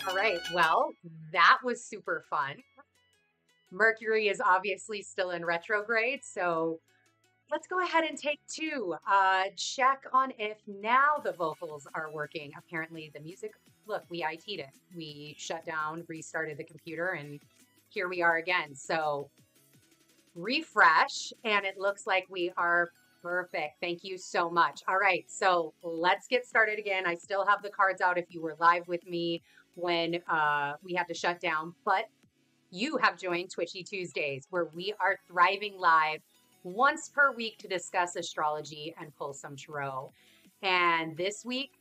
All right. Well, that was super fun. Mercury is obviously still in retrograde, so let's go ahead and take two. Check on if now the vocals are working. Apparently, the music, look, we IT'd it. We shut down, restarted the computer, and here we are again. So refresh, and it looks like we are perfect. Thank you so much. All right, so let's get started again. I still have the cards out if you were live with me when we had to shut down, but you have joined Twitchy Tuesdays, where we are thriving live once per week to discuss astrology and pull some tarot. And this week,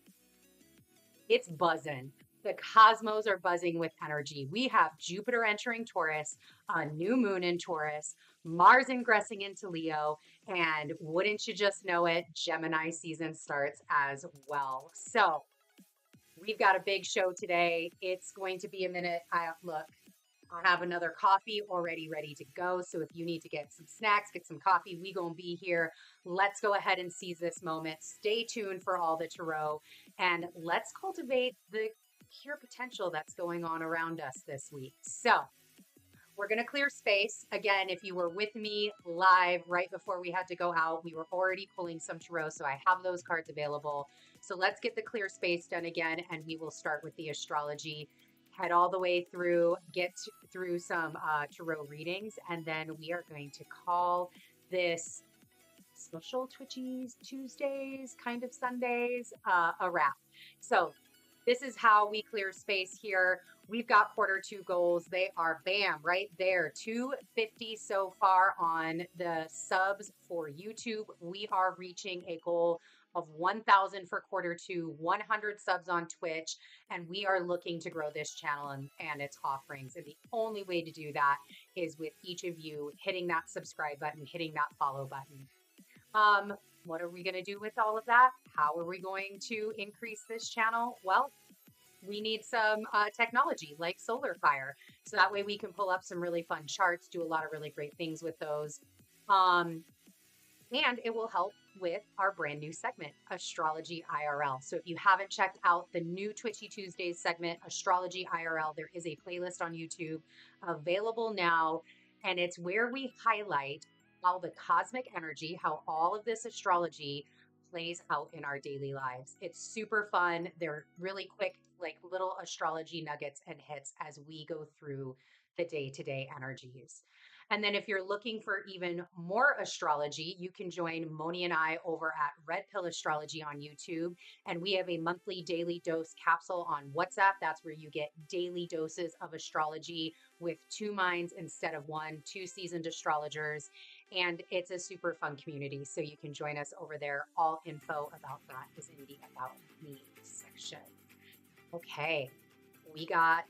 it's buzzing. The cosmos are buzzing with energy. We have Jupiter entering Taurus, a new moon in Taurus, Mars ingressing into Leo, and wouldn't you just know it, Gemini season starts as well. So we've got a big show today. It's going to be a minute. Look, I have another coffee already ready to go. So if you need to get some snacks, get some coffee, we gonna be here. Let's go ahead and seize this moment. Stay tuned for all the tarot, and let's cultivate the pure potential that's going on around us this week. So we're going to clear space. Again, if you were with me live right before we had to go out, we were already pulling some tarot, so I have those cards available. So let's get the clear space done again, and we will start with the astrology. Head all the way through, through some tarot readings, and then we are going to call this special Twitchy Tuesdays, kind of Sundays, a wrap. So this is how we clear space here. We've got Q2 goals. They are bam, right there. 250 so far on the subs for YouTube. We are reaching a goal of 1,000 for Q2, 100 subs on Twitch, and we are looking to grow this channel and its offerings. And the only way to do that is with each of you hitting that subscribe button, hitting that follow button. What are we going to do with all of that? How are we going to increase this channel? Well, we need some technology like solar fire. So that way we can pull up some really fun charts, do a lot of really great things with those. And it will help with our brand new segment, Astrology IRL. So if you haven't checked out the new Twitchy Tuesdays segment, Astrology IRL, there is a playlist on YouTube available now. And it's where we highlight how the cosmic energy, how all of this astrology plays out in our daily lives. It's super fun. They're really quick, like little astrology nuggets and hits as we go through the day-to-day energies. And then if you're looking for even more astrology, you can join Moni and I over at Red Pill Astrology on YouTube. And we have a monthly daily dose capsule on WhatsApp. That's where you get daily doses of astrology with two minds instead of one, two seasoned astrologers. And it's a super fun community. So you can join us over there. All info about that is in the About Me section. Okay, we got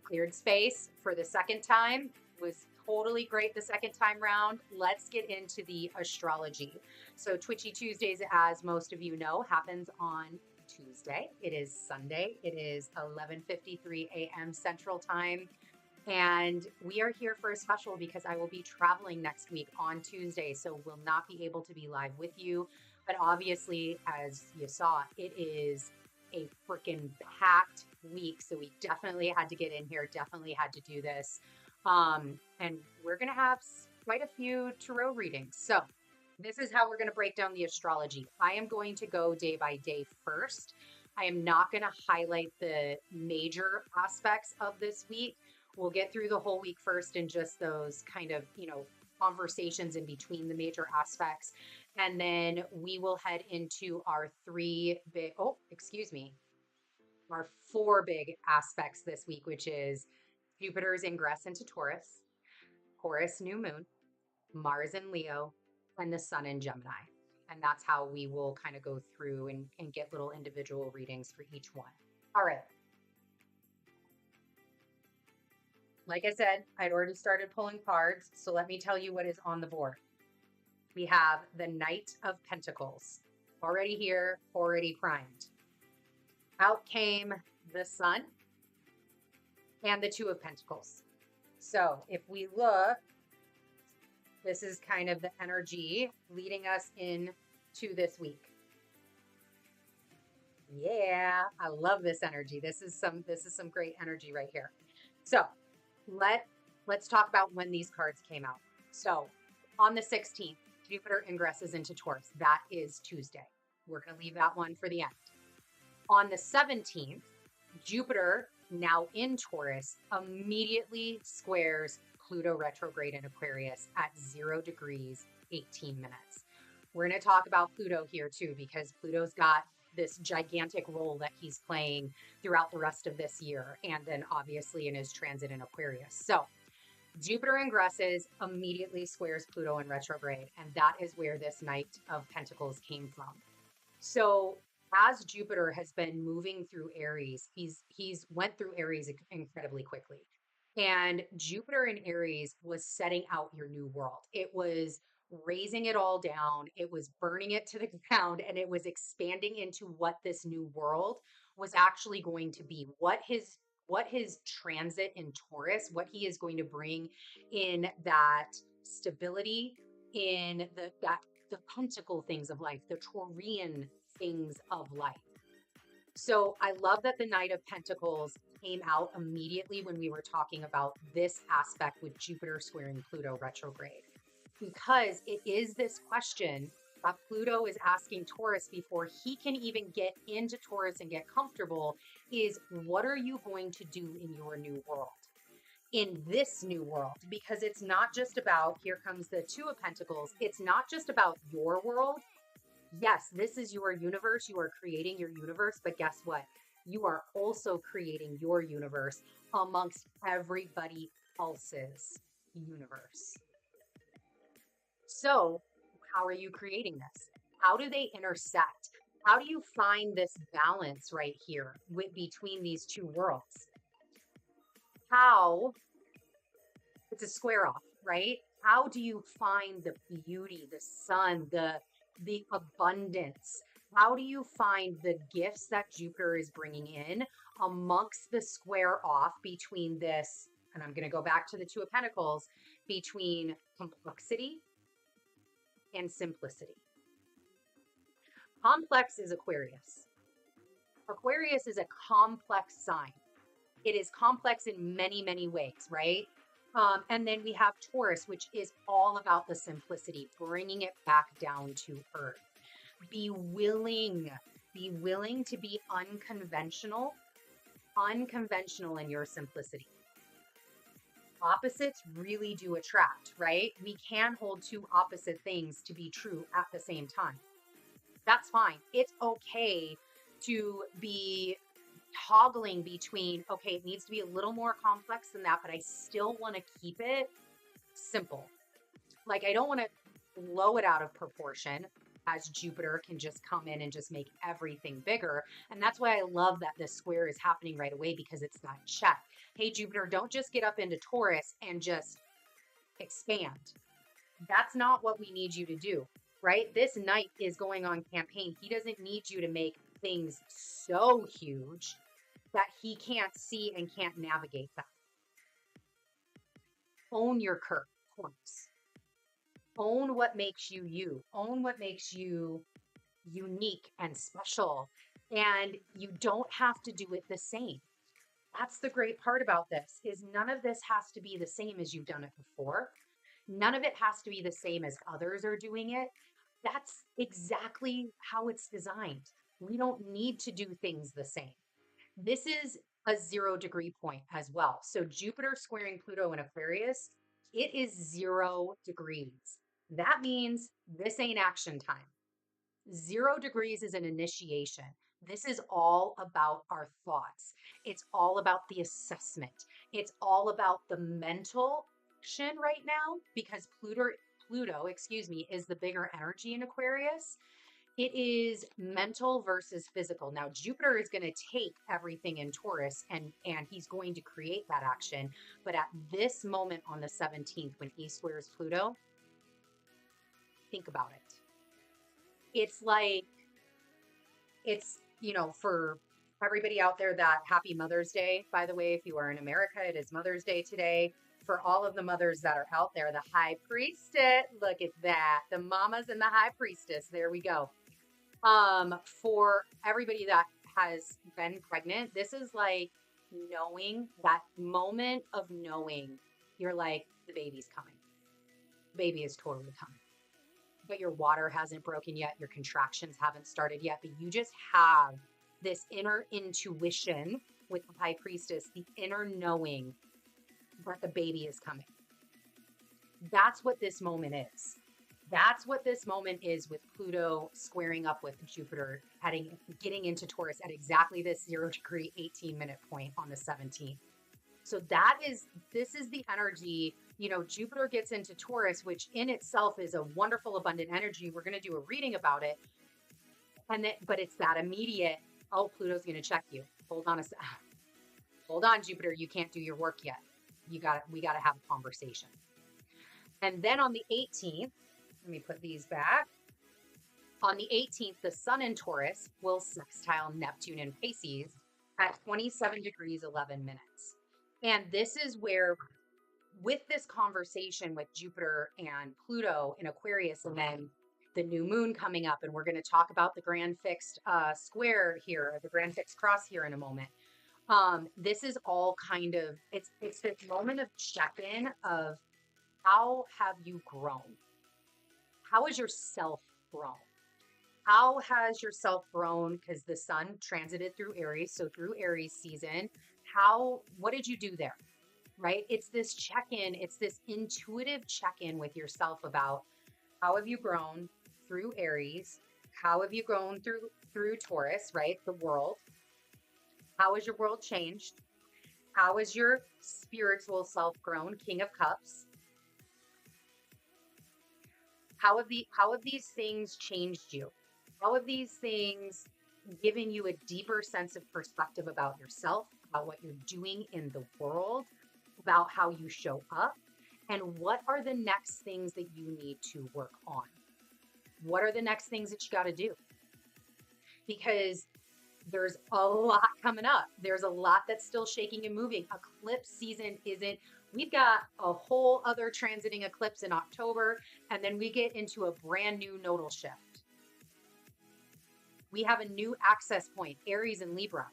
cleared space for the second time. It was totally great the second time round. Let's get into the astrology. So Twitchy Tuesdays, as most of you know, happens on Tuesday. It is Sunday. It is 11:53 a.m. Central Time. And we are here for a special because I will be traveling next week on Tuesday, so will not be able to be live with you. But obviously, as you saw, it is a freaking packed week. So we definitely had to get in here, definitely had to do this. And we're going to have quite a few tarot readings. So this is how we're going to break down the astrology. I am going to go day by day first. I am not going to highlight the major aspects of this week. We'll get through the whole week first and just those kind of, conversations in between the major aspects. And then we will head into our our four big aspects this week, which is Jupiter's ingress into Taurus, Taurus New Moon, Mars in Leo, and the Sun in Gemini. And that's how we will kind of go through and get little individual readings for each one. All right. Like I said, I'd already started pulling cards, so let me tell you what is on the board. We have the Knight of Pentacles, already here, already primed. Out came the Sun and the Two of Pentacles. So if we look, this is kind of the energy leading us into this week. Yeah, I love this energy. This is some great energy right here. So let let's talk about when these cards came out. So on the 16th, Jupiter ingresses into Taurus. That is Tuesday. We're going to leave that one for the end. On the 17th, Jupiter, now in Taurus, immediately squares Pluto retrograde in Aquarius at 0 degrees, 18 minutes. We're going to talk about Pluto here too, because Pluto's got this gigantic role that he's playing throughout the rest of this year, and then obviously in his transit in Aquarius. So Jupiter ingresses, immediately squares Pluto in retrograde, and that is where this Knight of Pentacles came from. So as Jupiter has been moving through Aries, he's went through Aries incredibly quickly. And Jupiter in Aries was setting out your new world. It was raising it all down, it was burning it to the ground, and it was expanding into what this new world was actually going to be, what his transit in Taurus, what he is going to bring in that stability, in the pentacle things of life, the Taurian things of life. So I love that the Knight of Pentacles came out immediately when we were talking about this aspect with Jupiter squaring Pluto retrograde, because it is this question that Pluto is asking Taurus before he can even get into Taurus and get comfortable is, what are you going to do in your new world? In this new world, because it's not just about, here comes the Two of Pentacles, it's not just about your world. Yes, this is your universe. You are creating your universe, but guess what? You are also creating your universe amongst everybody else's universe. So, how are you creating this? How do they intersect? How do you find this balance right here between these two worlds? How, it's a square off, right? How do you find the beauty, the sun, the abundance? How do you find the gifts that Jupiter is bringing in amongst the square off between this, and I'm going to go back to the Two of Pentacles, between complexity and simplicity? Complex is Aquarius. Aquarius is a complex sign. It is complex in many, many ways, right? And then we have Taurus, which is all about the simplicity, bringing it back down to earth. Be willing to be unconventional in your simplicity. Opposites really do attract, right? We can hold two opposite things to be true at the same time. That's fine. It's okay to be toggling between, okay, it needs to be a little more complex than that, but I still want to keep it simple. Like, I don't want to blow it out of proportion, as Jupiter can just come in and just make everything bigger. And that's why I love that this square is happening right away, because it's that check. Hey, Jupiter, don't just get up into Taurus and just expand. That's not what we need you to do, right? This Knight is going on campaign. He doesn't need you to make things so huge that he can't see and can't navigate them. Own your course. Own what makes you you. Own what makes you unique and special. And you don't have to do it the same. That's the great part about this, is none of this has to be the same as you've done it before. None of it has to be the same as others are doing it. That's exactly how it's designed. We don't need to do things the same. This is a 0 degree point as well. So Jupiter squaring Pluto in Aquarius, it is 0 degrees. That means this ain't action time. 0 degrees is an initiation. This is all about our thoughts. It's all about the assessment. It's all about the mental action right now, because Pluto, is the bigger energy in Aquarius. It is mental versus physical. Now, Jupiter is going to take everything in Taurus and he's going to create that action. But at this moment on the 17th, when he squares Pluto, think about it. It's like, for everybody out there, that happy Mother's Day. By the way, if you are in America, it is Mother's Day today. For all of the mothers that are out there, the High Priestess, look at that. The mamas and the High Priestess, there we go. For everybody that has been pregnant, this is like knowing that moment of knowing you're like, the baby's coming. The baby is totally coming. But your water hasn't broken yet. Your contractions haven't started yet. But you just have this inner intuition with the high priestess, the inner knowing that the baby is coming. That's what this moment is. That's what this moment is with Pluto squaring up with Jupiter, getting into Taurus at exactly this 0-degree, 18-minute point on the 17th. So this is the energy, Jupiter gets into Taurus, which in itself is a wonderful, abundant energy. We're going to do a reading about it. But it's that immediate, oh, Pluto's going to check you. Hold on, Jupiter, you can't do your work yet. We got to have a conversation. And then on the 18th, let me put these back. On the 18th, the sun in Taurus will sextile Neptune in Pisces at 27 degrees, 11 minutes. And this is where, with this conversation with Jupiter and Pluto in Aquarius, and then the new moon coming up, and we're going to talk about the grand fixed square here, the grand fixed cross here in a moment. This is all kind of, it's this moment of check-in of how have you grown? How has your self grown? How has your self grown? Because the sun transited through Aries. So through Aries season, what did you do there? Right? It's this check-in. It's this intuitive check-in with yourself about how have you grown through Aries? How have you grown through Taurus, right? The world. How has your world changed? How has your spiritual self grown? King of Cups. How have these things changed you? How have these things given you a deeper sense of perspective about yourself, about what you're doing in the world, about how you show up, and what are the next things that you need to work on? What are the next things that you got to do? Because there's a lot coming up. There's a lot that's still shaking and moving. Eclipse season we've got a whole other transiting eclipse in October, and then we get into a brand new nodal shift. We have a new access point, Aries and Libra.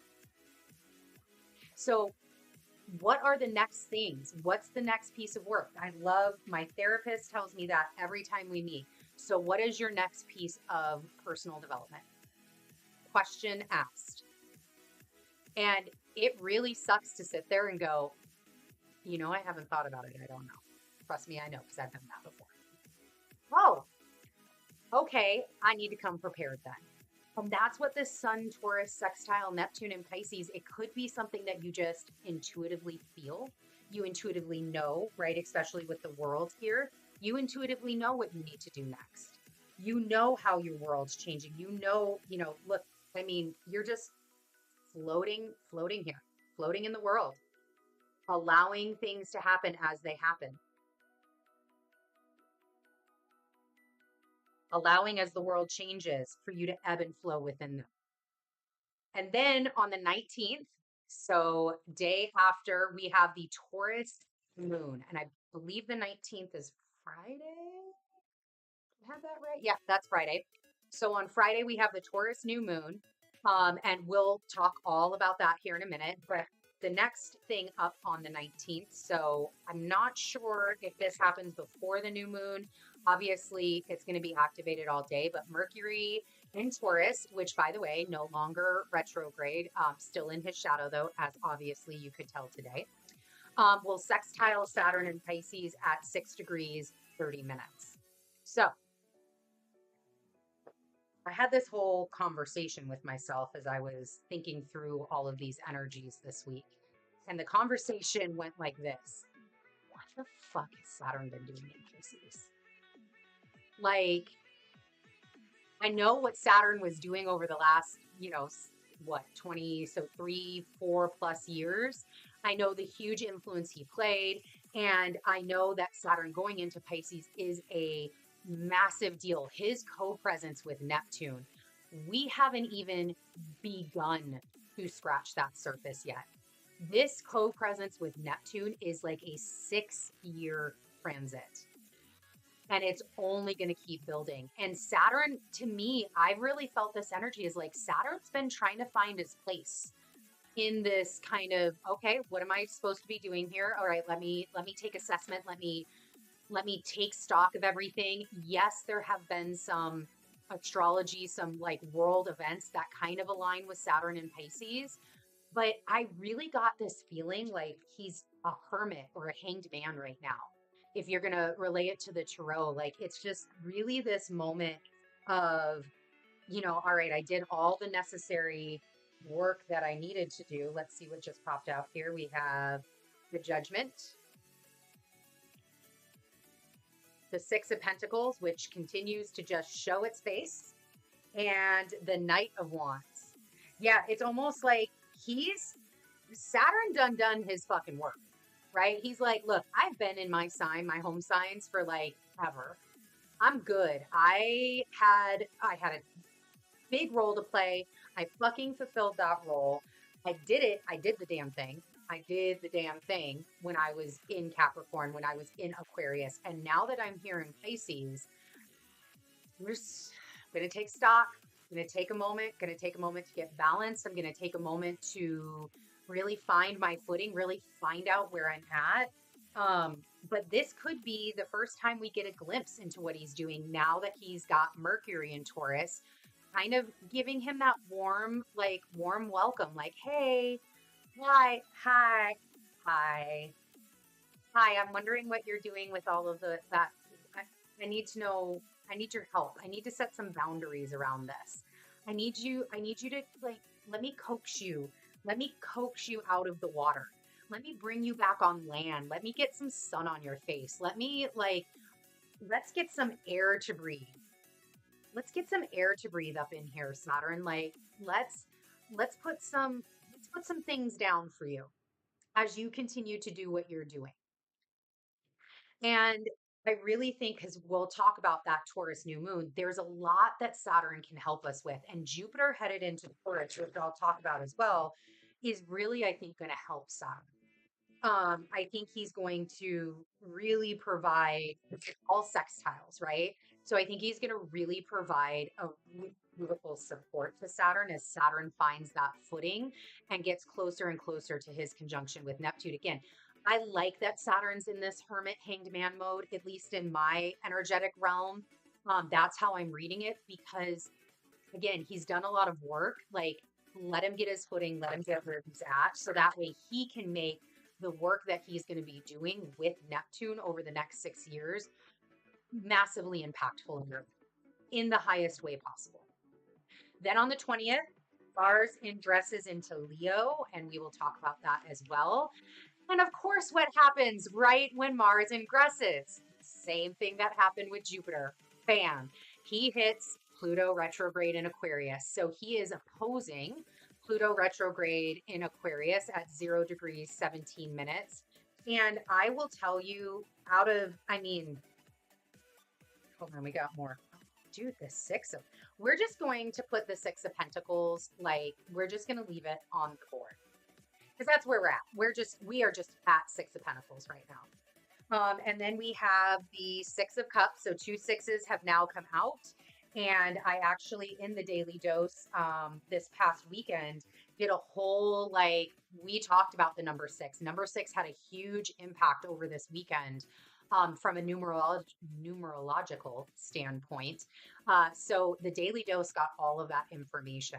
So what are the next things? What's the next piece of work? My therapist tells me that every time we meet. So what is your next piece of personal development? Question asked. And it really sucks to sit there and go, I haven't thought about it. I don't know. Trust me, I know, because I've done that before. Oh, okay. I need to come prepared then. And that's what this Sun, Taurus, sextile, Neptune, and Pisces, it could be something that you just intuitively feel. You intuitively know, right? Especially with the world here. You intuitively know what you need to do next. You know how your world's changing. Look, you're just floating here, floating in the world, allowing things to happen as they happen. Allowing as the world changes for you to ebb and flow within them. And then on the 19th, so day after, we have the Taurus moon. And I believe the 19th is Friday. I have that right? Yeah, that's Friday. So on Friday, we have the Taurus new moon. And we'll talk all about that here in a minute. But the next thing up on the 19th, so I'm not sure if this happens before the new moon. Obviously, it's going to be activated all day, but Mercury in Taurus, which, by the way, no longer retrograde, still in his shadow, though, as obviously you could tell today, will sextile Saturn in Pisces at 6 degrees, 30 minutes. So I had this whole conversation with myself as I was thinking through all of these energies this week. And the conversation went like this. What the fuck has Saturn been doing in Pisces? Like, I know what Saturn was doing over the last, 3, 4 plus years. I know the huge influence he played. And I know that Saturn going into Pisces is a massive deal. His co-presence with Neptune, we haven't even begun to scratch that surface yet. This co-presence with Neptune is like a 6-year transit. and it's only going to keep building. And Saturn, to me, I really felt this energy is like Saturn's been trying to find his place in this kind of, okay, what am I supposed to be doing here? All right, let me take assessment. Let me take stock of everything. Yes, there have been some astrology, some like world events that kind of align with Saturn and Pisces, but I really got this feeling like he's a hermit or a hanged man right now. If you're going to relate it to the tarot, like it's just really this moment of, all right, I did all the necessary work that I needed to do. Let's see what just popped out here. We have the Judgment, the Six of Pentacles, which continues to just show its face, and the Knight of Wands. Yeah, it's almost like Saturn done his fucking work, right? He's like, look, I've been in my home signs for like ever. I'm good. I had a big role to play. I fucking fulfilled that role. I did it. I did the damn thing. I did the damn thing when I was in Capricorn, when I was in Aquarius. And now that I'm here in Pisces, we're going to take stock. I'm going to take a moment, to get balanced. I'm going to take a moment to really find my footing, really find out where I'm at. But this could be the first time we get a glimpse into what he's doing now that he's got Mercury in Taurus, kind of giving him that warm welcome, like, hey, hi, I'm wondering what you're doing with all of that. I need to know, I need your help. I need to set some boundaries around this. I need you to like, let me coax you out of the water. Let me bring you back on land. Let me get some sun on your face. Let's get some air to breathe. Let's get some air to breathe up in here, Saturn. Like, let's put some things down for you as you continue to do what you're doing. And I really think, because we'll talk about that Taurus new moon, there's a lot that Saturn can help us with. And Jupiter headed into Taurus, which I'll talk about as well, is really, I think, going to help Saturn. I think he's going to really provide all sextiles, right? So I think he's going to really provide a really beautiful support to Saturn as Saturn finds that footing and gets closer and closer to his conjunction with Neptune. Again, I like that Saturn's in this hermit hanged man mode, at least in my energetic realm. That's how I'm reading it, because again, he's done a lot of work. Like, let him get his footing, let him get where he's at, so that way he can make the work that he's going to be doing with Neptune over the next 6 years massively impactful in the highest way possible. Then on the 20th, Mars ingresses into Leo, and we will talk about that as well. And of course, what happens right when Mars ingresses? Same thing that happened with Jupiter. Bam. He hits Pluto retrograde in Aquarius. So he is opposing Pluto retrograde in Aquarius at 0 degrees, 17 minutes. And I will tell you, hold on, we got more. Dude, we're just going to put the Six of Pentacles, we're just going to leave it on the board, because that's where we're at. We are just at Six of Pentacles right now. And then we have the Six of Cups. So 2 sixes have now come out. And I actually, in the daily dose, this past weekend, did a whole, we talked about the number 6. Number 6 had a huge impact over this weekend from a numerological standpoint. So the daily dose got all of that information.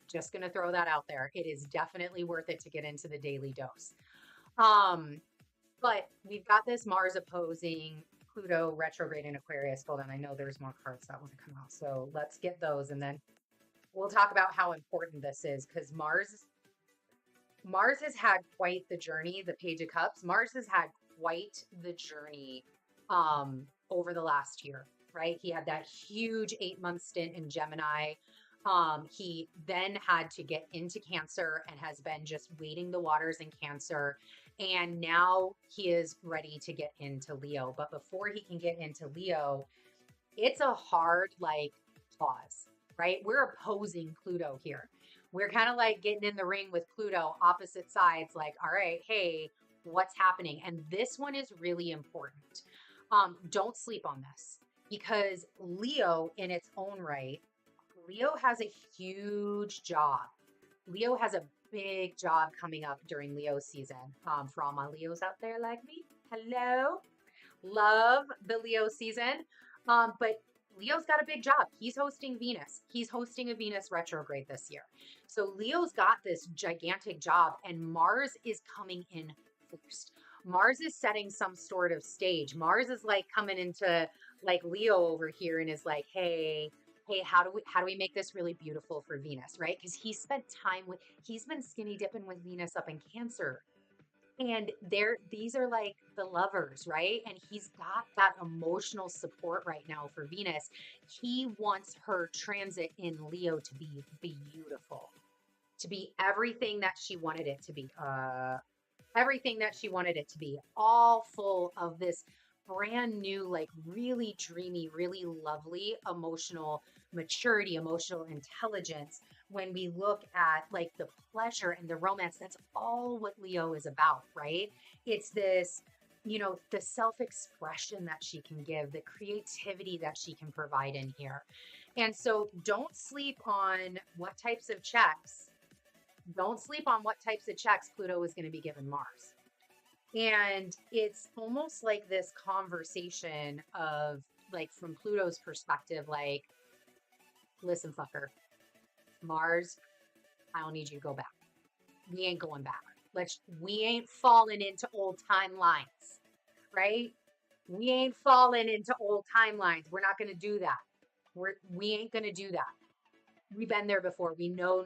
Just going to throw that out there. It is definitely worth it to get into the daily dose. But we've got this Mars opposing Pluto retrograde in Aquarius. Hold on, I know there's more cards that want to come out. So let's get those, and then we'll talk about how important this is, because Mars has had quite the journey. The Page of Cups. Mars has had quite the journey over the last year, right? He had that huge 8-month stint in Gemini. He then had to get into Cancer and has been just wading the waters in Cancer. And now he is ready to get into Leo. But before he can get into Leo, it's a hard, pause, right? We're opposing Pluto here. We're kind of like getting in the ring with Pluto, opposite sides, all right, hey, what's happening? And this one is really important. Don't sleep on this, because Leo in its own right, Leo has a huge job. Leo has a big job coming up during Leo season. For all my Leos out there like me, hello. Love the Leo season. But Leo's got a big job. He's hosting Venus. He's hosting a Venus retrograde this year. So Leo's got this gigantic job, and Mars is coming in first. Mars is setting some sort of stage. Mars is like coming into like Leo over here and is like, hey, how do we make this really beautiful for Venus, right? Because he's been skinny dipping with Venus up in Cancer. And these are like the lovers, right? And he's got that emotional support right now for Venus. He wants her transit in Leo to be beautiful, to be everything that she wanted it to be. Everything that she wanted it to be, all full of this brand new, like really dreamy, really lovely emotional maturity, emotional intelligence. When we look at like the pleasure and the romance, that's all what Leo is about, right? It's this, the self expression that she can give, the creativity that she can provide in here. And so don't sleep on what types of checks. Don't sleep on what types of checks Pluto is going to be given Mars. And it's almost like this conversation of like, from Pluto's perspective, like, listen, fucker, Mars, I don't need you to go back. We ain't going back. We ain't falling into old timelines, right? We ain't falling into old timelines. We're not going to do that. We ain't going to do that. We've been there before. We know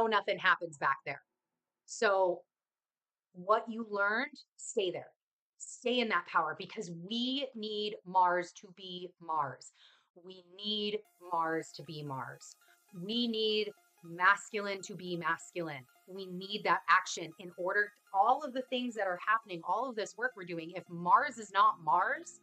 nothing happens back there. So what you learned, stay there. Stay in that power, because we need Mars to be Mars. We need Mars to be Mars. We need masculine to be masculine. We need that action in order, all of the things that are happening, all of this work we're doing. If Mars is not Mars,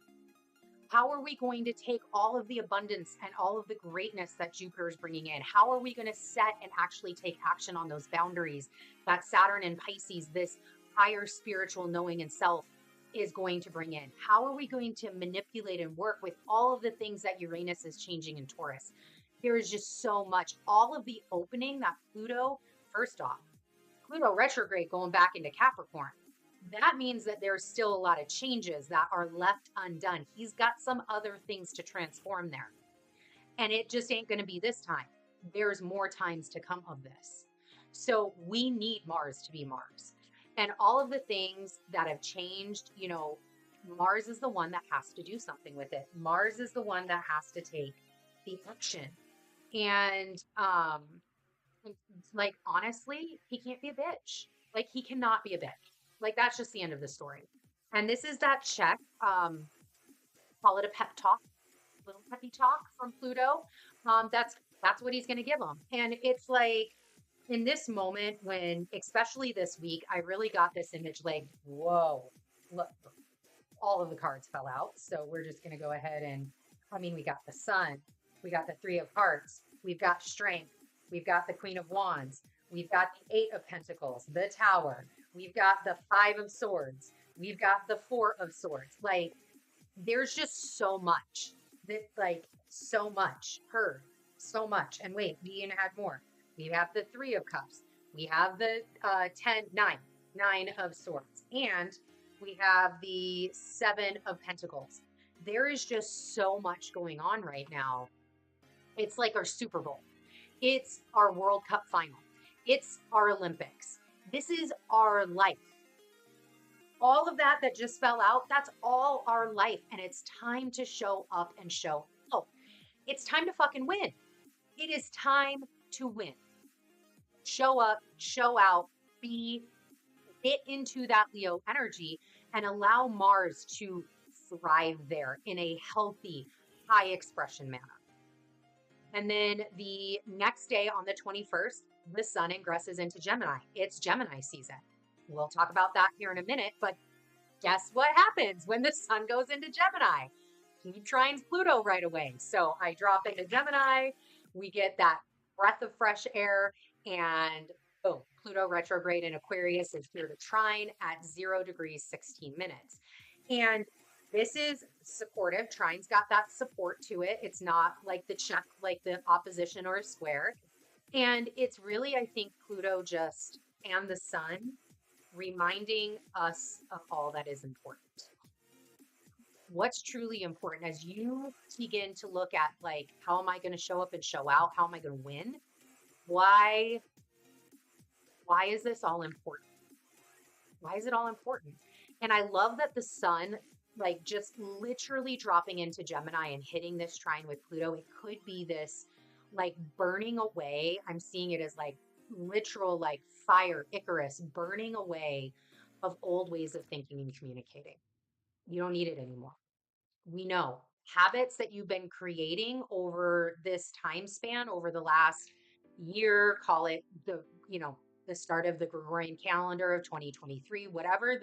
how are we going to take all of the abundance and all of the greatness that Jupiter is bringing in? How are we going to set and actually take action on those boundaries that Saturn and Pisces, this higher spiritual knowing and self, is going to bring in? How are we going to manipulate and work with all of the things that Uranus is changing in Taurus? There is just so much. All of the opening that Pluto, first off, Pluto retrograde going back into Capricorn. That means that there's still a lot of changes that are left undone. He's got some other things to transform there. And it just ain't going to be this time. There's more times to come of this. So we need Mars to be Mars. And all of the things that have changed, Mars is the one that has to do something with it. Mars is the one that has to take the action. And like, honestly, he can't be a bitch. Like, he cannot be a bitch. Like, that's just the end of the story. And this is that check. Call it a pep talk, little peppy talk from Pluto. That's what he's going to give them. And it's like, in this moment, when, especially this week, I really got this image like, whoa, look, all of the cards fell out. So we're just going to go ahead and, we got the Sun, we got the Three of Hearts, we've got Strength, we've got the Queen of Wands, we've got the Eight of Pentacles, the Tower, we've got the Five of Swords, we've got the Four of Swords. Like, there's just so much so much heard, so much. And wait, we even had more. We have the Three of Cups. We have the Nine of Swords. And we have the Seven of Pentacles. There is just so much going on right now. It's like our Super Bowl. It's our World Cup final. It's our Olympics. This is our life. All of that just fell out, that's all our life. And it's time to show up and show out. It's time to fucking win. It is time to win. Show up, show out, get into that Leo energy and allow Mars to thrive there in a healthy, high expression manner. And then the next day on the 21st, the Sun ingresses into Gemini. It's Gemini season. We'll talk about that here in a minute, but guess what happens when the Sun goes into Gemini? He trines Pluto right away. So I drop into Gemini, we get that breath of fresh air, and boom, Pluto retrograde in Aquarius is here to trine at 0 degrees, 16 minutes. And This is supportive. Trine's got that support to it. It's not like the check, like the opposition or a square. And it's really, I think, Pluto just and the sun reminding us of all that is important. What's truly important as you begin to look at, like, how am I going to show up and show out? How am I going to win? Why is this all important? Why is it all important? And I love that the sun, like, just literally dropping into Gemini and hitting this trine with Pluto, it could be this like burning away. I'm seeing it as like literal, like fire, Icarus, burning away of old ways of thinking and communicating. You don't need it anymore. We know habits that you've been creating over this time span, over the last year, call it the, you know, the start of the Gregorian calendar of 2023, whatever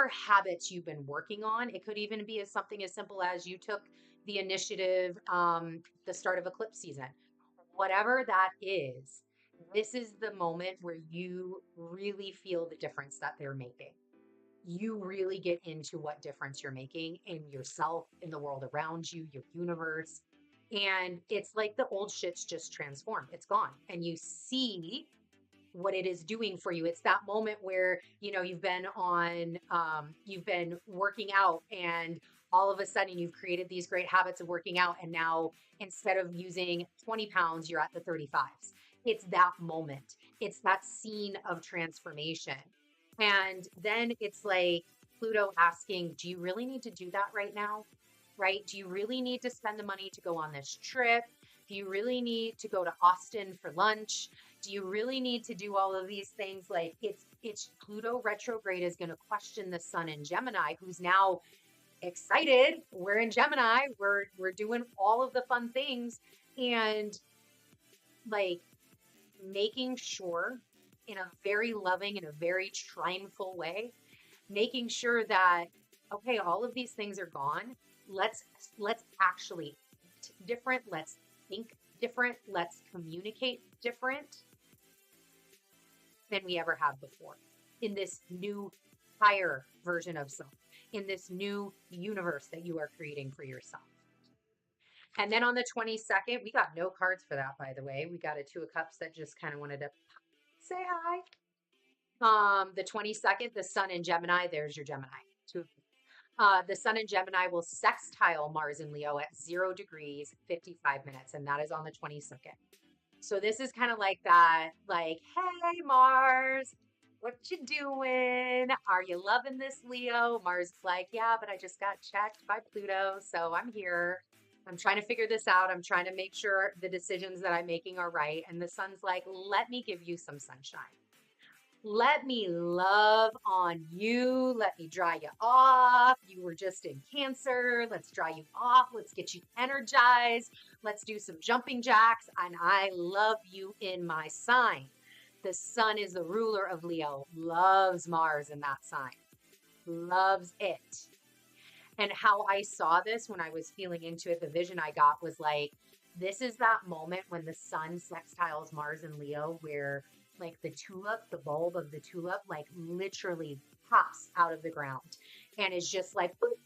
habits you've been working on. It could even be as something as simple as you took the initiative, the start of eclipse season, whatever that is. This is the moment where you really feel the difference that they're making. You really get into what difference you're making in yourself, in the world around you, your universe. And it's like the old shit's just transformed. It's gone. And you see what it is doing for you. It's that moment where, you've been working out, and all of a sudden you've created these great habits of working out. And now instead of using 20 pounds, you're at the 35s. It's that moment. It's that scene of transformation. And then it's like Pluto asking, do you really need to do that right now? Right? Do you really need to spend the money to go on this trip? Do you really need to go to Austin for lunch? Do you really need to do all of these things? Like, it's Pluto retrograde is going to question the sun in Gemini, who's now excited. We're in Gemini. We're doing all of the fun things, and like making sure, in a very loving, in a very trineful way, making sure that, okay, all of these things are gone. Let's actually act different. Let's think different. Let's communicate different than we ever have before in this new higher version of self, in this new universe that you are creating for yourself. And then on the 22nd, we got no cards for that, by the way. We got a Two of Cups that just kind of wanted to say hi. The 22nd, the sun in Gemini, there's your Gemini. The sun in Gemini will sextile Mars and Leo at 0 degrees, 55 minutes. And that is on the 22nd. So this is kind of like that, like, hey, Mars, what you doing? Are you loving this, Leo? Mars is like, yeah, but I just got checked by Pluto, so I'm here. I'm trying to figure this out. I'm trying to make sure the decisions that I'm making are right. And the sun's like, let me give you some sunshine. Let me love on you. Let me dry you off. You were just in Cancer. Let's dry you off. Let's get you energized. Let's do some jumping jacks. And I love you in my sign. The sun is the ruler of Leo, loves Mars in that sign, loves it. And how I saw this when I was feeling into it, the vision I got was like, this is that moment when the sun sextiles Mars and Leo, where like the tulip, the bulb of the tulip, like literally pops out of the ground and is just like, boop,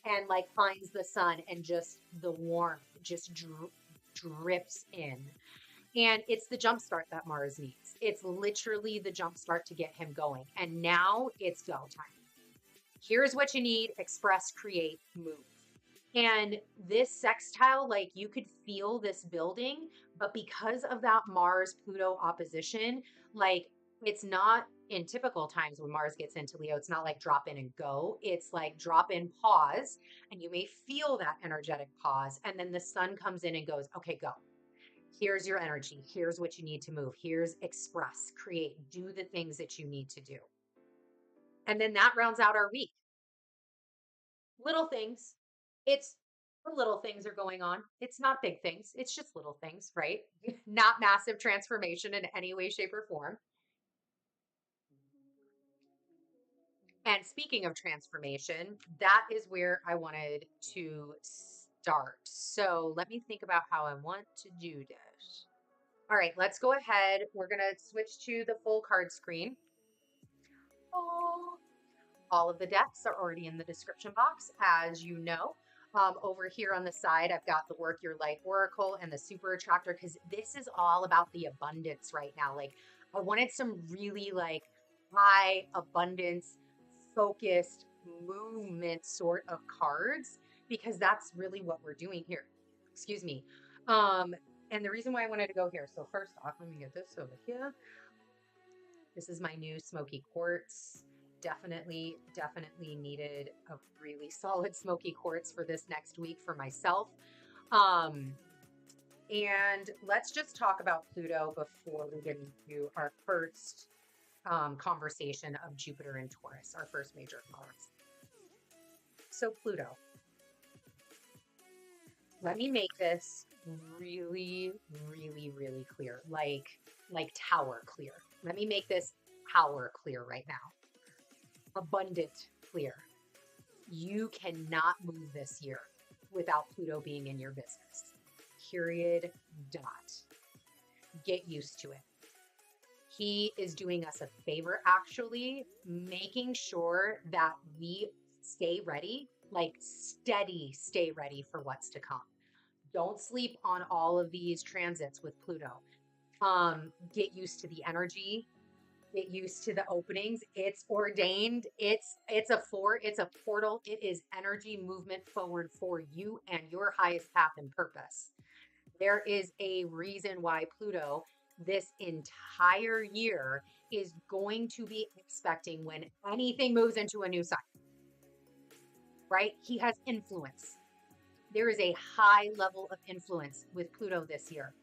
and like finds the sun, and just the warmth just drips in. And it's the jump start that Mars needs. It's literally the jump start to get him going. And now it's go time. Here's what you need: express, create, move. And this sextile, like, you could feel this building, but because of that Mars Pluto opposition, like, it's not in typical times when Mars gets into Leo, it's not like drop in and go. It's like drop in, pause, and you may feel that energetic pause. And then the sun comes in and goes, okay, go. Here's your energy. Here's what you need to move. Here's express, create, do the things that you need to do. And then that rounds out our week. Little things. It's the little things are going on. It's not big things. It's just little things, right? Not massive transformation in any way, shape, or form. And speaking of transformation, that is where I wanted to start. So let me think about how I want to do this. All right, let's go ahead. We're going to switch to the full card screen. Oh, All of the decks are already in the description box, as you know. Over here on the side, I've got the Work Your Life Oracle and the Super Attractor, because this is all about the abundance right now. Like, I wanted some really like high abundance, focused movement sort of cards, because that's really what we're doing here. Excuse me. And the reason why I wanted to go here. So first off, let me get this over here. This is my new smoky quartz. Definitely needed a really solid smoky quartz for this next week for myself. And let's just talk about Pluto before we get into our first conversation of Jupiter and Taurus, our first major cause. So Pluto, let me make this really clear, like tower clear. Let me make this power clear right now. Abundant clear. You cannot move this year without Pluto being in your business. Period. Dot. Get used to it. He is doing us a favor, actually, making sure that we stay ready, like steady, stay ready for what's to come. Don't sleep on all of these transits with Pluto. Get used to the energy. Get used to the openings. It's ordained. It's a portal. It is energy movement forward for you and your highest path and purpose. There is a reason why Pluto this entire year is going to be expecting when anything moves into a new sign, right? He has influence. There is a high level of influence with Pluto this year.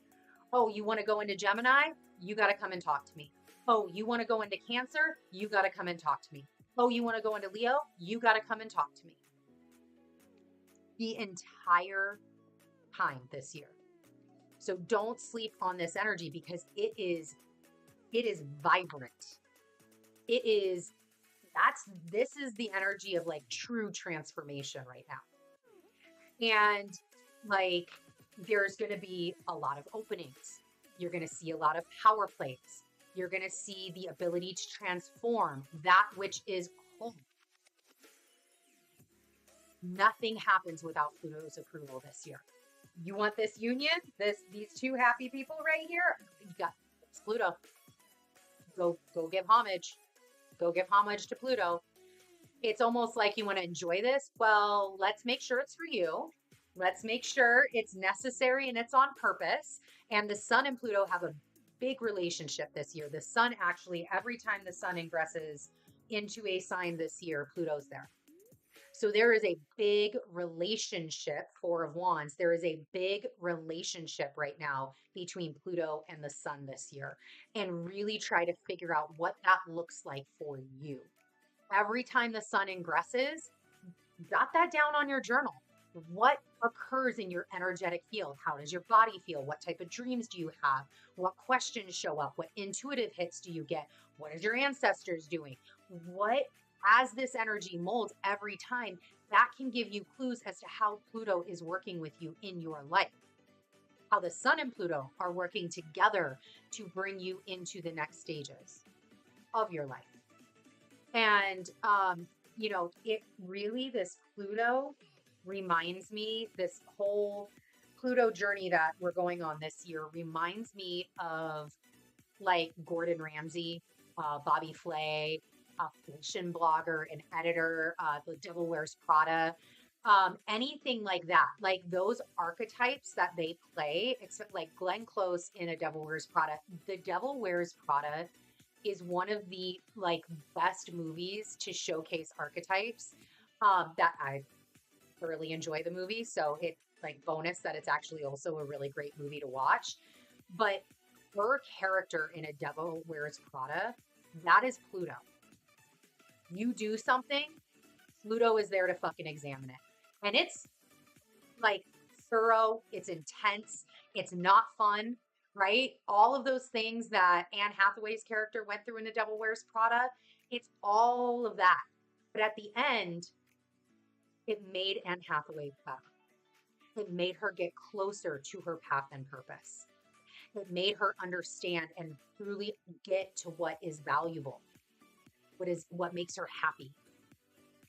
Oh, you want to go into Gemini? You got to come and talk to me. Oh, you want to go into Cancer? You got to come and talk to me. Oh, you want to go into Leo? You got to come and talk to me. The entire time this year. So don't sleep on this energy, because it is vibrant. This is the energy of like true transformation right now. And like, there's going to be a lot of openings. You're going to see a lot of power plays. You're going to see the ability to transform that which is whole. Nothing happens without Pluto's approval this year. You want this union, these two happy people right here? You got it's Pluto. Go give homage. Go give homage to Pluto. It's almost like you want to enjoy this. Well, let's make sure it's for you. Let's make sure it's necessary and it's on purpose. And the Sun and Pluto have a big relationship this year. The Sun actually, every time the Sun ingresses into a sign this year, Pluto's there. So there is a big relationship, Four of Wands. There is a big relationship right now between Pluto and the Sun this year. And really try to figure out what that looks like for you. Every time the Sun ingresses, jot that down on your journal. What occurs in your energetic field? How does your body feel? What type of dreams do you have? What questions show up? What intuitive hits do you get? What is your ancestors doing? What, as this energy molds every time, that can give you clues as to how Pluto is working with you in your life. How the Sun and Pluto are working together to bring you into the next stages of your life. And, it really, this Pluto reminds me, this whole Pluto journey that we're going on this year reminds me of like Gordon Ramsay, Bobby Flay, a fashion blogger, an editor, The Devil Wears Prada, anything like that. Like those archetypes that they play, except like Glenn Close in A Devil Wears Prada. The Devil Wears Prada is one of the like best movies to showcase archetypes that I thoroughly enjoy the movie. So it's like bonus that it's actually also a really great movie to watch. But her character in A Devil Wears Prada, that is Pluto. You do something, Pluto is there to fucking examine it. And it's like thorough, it's intense, it's not fun, right? All of those things that Anne Hathaway's character went through in The Devil Wears Prada, it's all of that. But at the end, it made Anne Hathaway better. It made her get closer to her path and purpose. It made her understand and truly get to what is valuable, what makes her happy.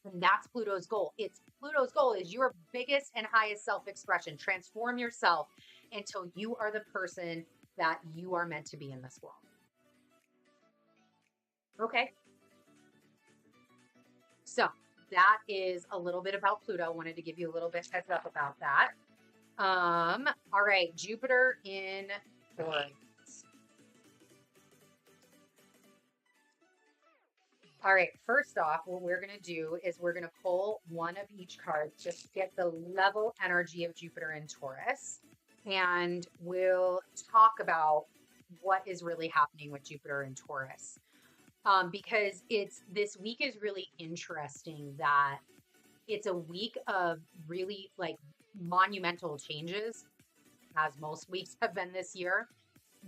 And that's Pluto's goal. It's Pluto's goal is your biggest and highest self-expression. Transform yourself until you are the person that you are meant to be in this world. Okay. So that is a little bit about Pluto. I wanted to give you a little bit heads up about that. All right, Jupiter in Taurus. All right, first off, what we're going to do is we're going to pull one of each card just to get the level energy of Jupiter in Taurus. And we'll talk about what is really happening with Jupiter in Taurus. Because this week is really interesting that it's a week of really like monumental changes, as most weeks have been this year.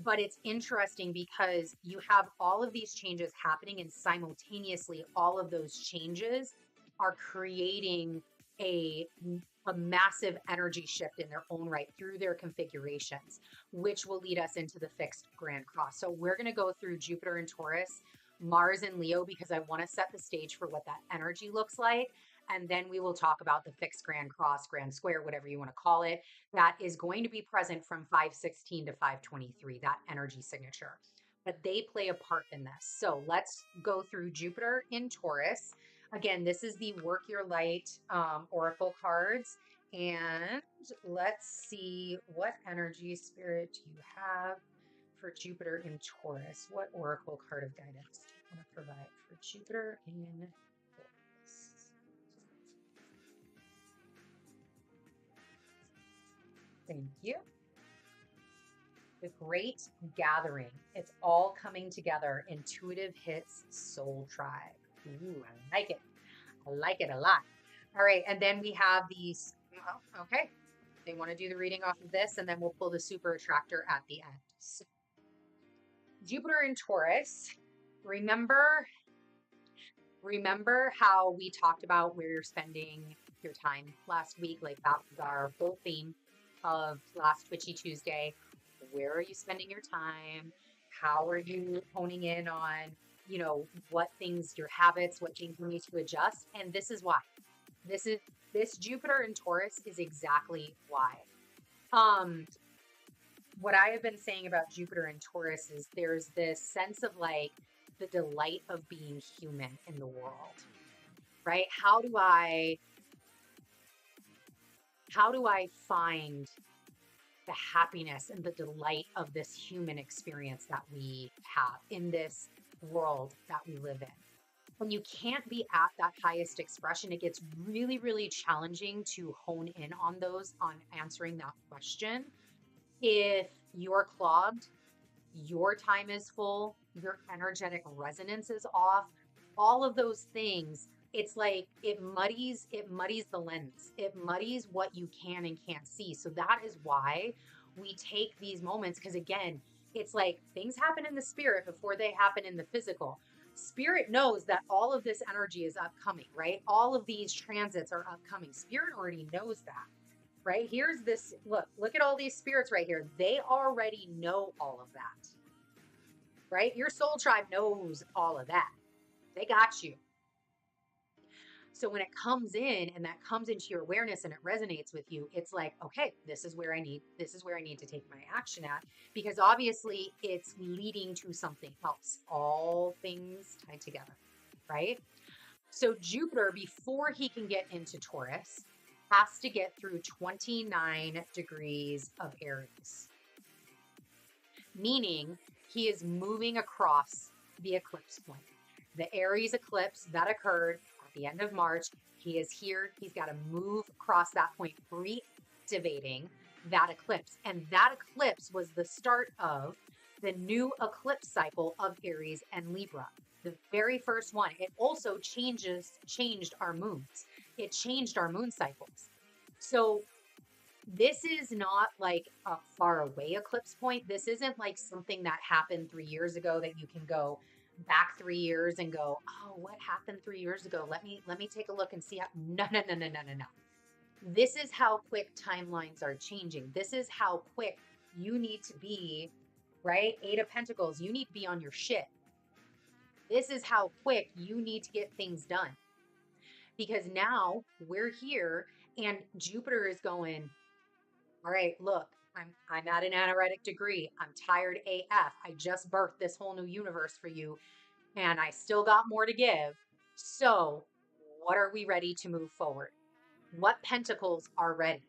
But it's interesting because you have all of these changes happening, and simultaneously, all of those changes are creating a massive energy shift in their own right through their configurations, which will lead us into the fixed grand cross. So we're going to go through Jupiter and Taurus, Mars and Leo, because I want to set the stage for what that energy looks like. And then we will talk about the fixed grand cross, grand square, whatever you want to call it, that is going to be present from 516 to 523, that energy signature. But they play a part in this. So let's go through Jupiter in Taurus. Again, this is the Work Your Light Oracle cards. And let's see what energy spirit you have for Jupiter in Taurus. What Oracle card of guidance do you want to provide for Jupiter in Taurus? Thank you. The Great Gathering. It's all coming together. Intuitive hits, Soul Tribe. Ooh, I like it. I like it a lot. All right. And then we have these. Oh, okay. They want to do the reading off of this, and then we'll pull the super attractor at the end. So, Jupiter in Taurus. Remember how we talked about where you're spending your time last week? Like that was our whole theme of last Twitchy Tuesday. Where are you spending your time? How are you honing in on, what things, your habits, what things you need to adjust? And this is why. This Jupiter in Taurus is exactly why. What I have been saying about Jupiter in Taurus is there's this sense of like the delight of being human in the world, right? How do I find the happiness and the delight of this human experience that we have in this world that we live in? When you can't be at that highest expression, it gets really, really challenging to hone in on answering that question. If you're clogged, your time is full, your energetic resonance is off, all of those things, it's like it muddies the lens. It muddies what you can and can't see. So that is why we take these moments, because again, it's like things happen in the spirit before they happen in the physical. Spirit knows that all of this energy is upcoming, right? All of these transits are upcoming. Spirit already knows that, right? Here's this, look at all these spirits right here. They already know all of that, right? Your soul tribe knows all of that. They got you. So when it comes in and that comes into your awareness and it resonates with you, it's like, okay, this is where I need to take my action at, because obviously it's leading to something else. All things tied together, right? So Jupiter, before he can get into Taurus, has to get through 29 degrees of Aries, meaning he is moving across the eclipse point. The Aries eclipse that occurred the end of March, he is here. He's got to move across that point, reactivating that eclipse. And that eclipse was the start of the new eclipse cycle of Aries and Libra. The very first one. It also changed our moons. It changed our moon cycles. So this is not like a far away eclipse point. This isn't like something that happened 3 years ago that you can go back 3 years and go, oh, what happened 3 years ago? Let me take a look and see how. No. This is how quick timelines are changing. This is how quick you need to be, right? 8 of Pentacles, you need to be on your shit. This is how quick you need to get things done. because now we're here and Jupiter is going, all right, look, I'm at an anoretic degree. I'm tired AF. I just birthed this whole new universe for you and I still got more to give. So, what are we ready to move forward? What pentacles are ready?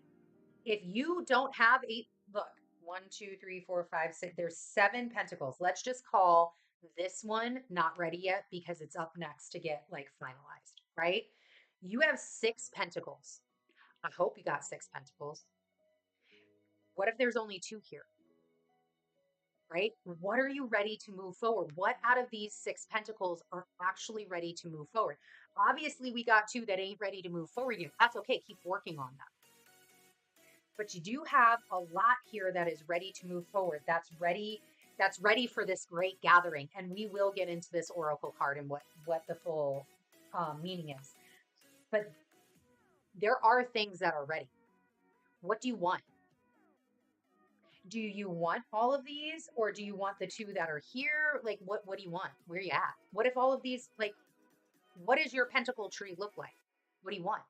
If you don't have eight, look, 1, 2, 3, 4, 5, 6, there's 7 pentacles. Let's just call this one not ready yet because it's up next to get like finalized, right? You have 6 pentacles. I hope you got 6 pentacles. What if there's only 2 here? Right? What are you ready to move forward? What out of these 6 pentacles are actually ready to move forward? Obviously, we got 2 that ain't ready to move forward yet. That's okay. Keep working on them. But you do have a lot here that is ready to move forward. That's ready for this great gathering. And we will get into this oracle card and what the full meaning is. But there are things that are ready. What do you want? Do you want all of these or do you want the 2 that are here? Like what do you want? Where are you at? What if all of these, like, what does your pentacle tree look like? What do you want?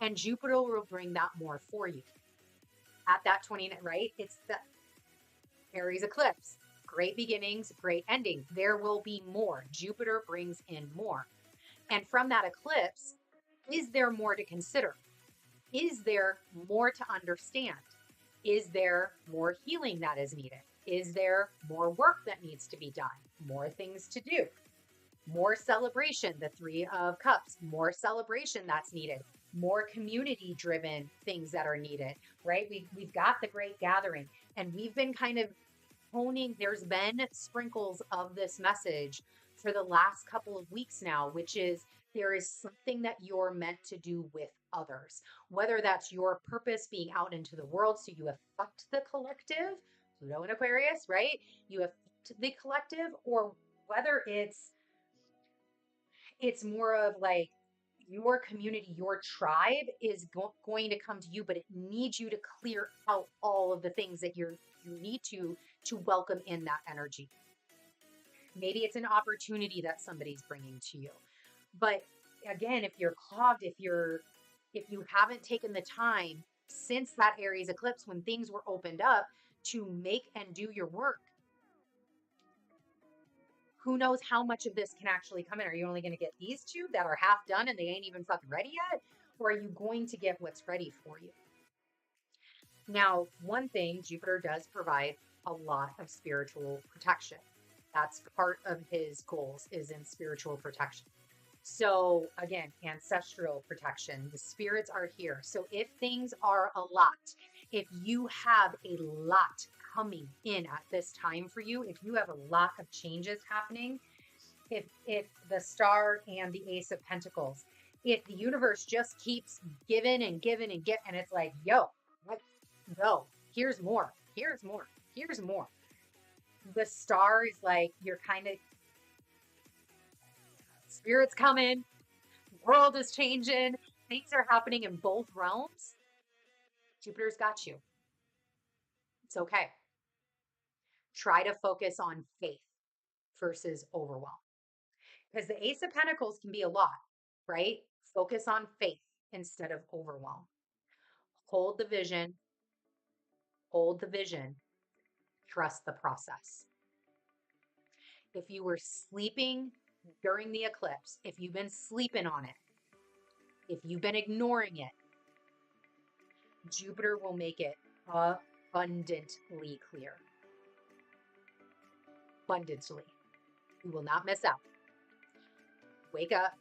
And Jupiter will bring that more for you. At that 29, right? It's the Aries eclipse. Great beginnings, great endings. There will be more. Jupiter brings in more. And from that eclipse, is there more to consider? Is there more to understand? Is there more healing that is needed? Is there more work that needs to be done? More things to do? More celebration, the 3 of Cups, more celebration that's needed, more community driven things that are needed, right? We've got the great gathering and we've been kind of honing, there's been sprinkles of this message for the last couple of weeks now, which is there is something that you're meant to do with others, whether that's your purpose being out into the world. So you affect the collective, Pluto and Aquarius, right? You affect the collective, or whether it's more of like your community, your tribe is going to come to you, but it needs you to clear out all of the things that you need to welcome in that energy. Maybe it's an opportunity that somebody's bringing to you. But again, if you're clogged, if you haven't taken the time since that Aries eclipse when things were opened up to make and do your work, who knows how much of this can actually come in? Are you only going to get these 2 that are half done and they ain't even fucking ready yet? Or are you going to get what's ready for you? Now, one thing, Jupiter does provide a lot of spiritual protection. That's part of his goals, is in spiritual protection. So again, ancestral protection, the spirits are here. So if things are a lot, if you have a lot coming in at this time for you, if you have a lot of changes happening, if the Star and the Ace of Pentacles, if the universe just keeps giving and giving and get, and it's like, yo, here's more, here's more, here's more. The Star is like, you're kind of, spirit's coming, world is changing, things are happening in both realms. Jupiter's got you. It's okay. Try to focus on faith versus overwhelm. Because the Ace of Pentacles can be a lot, right? Focus on faith instead of overwhelm. Hold the vision, trust the process. If you were sleeping during the eclipse, if you've been sleeping on it, if you've been ignoring it, Jupiter will make it abundantly clear. Abundantly. You will not miss out. Wake up.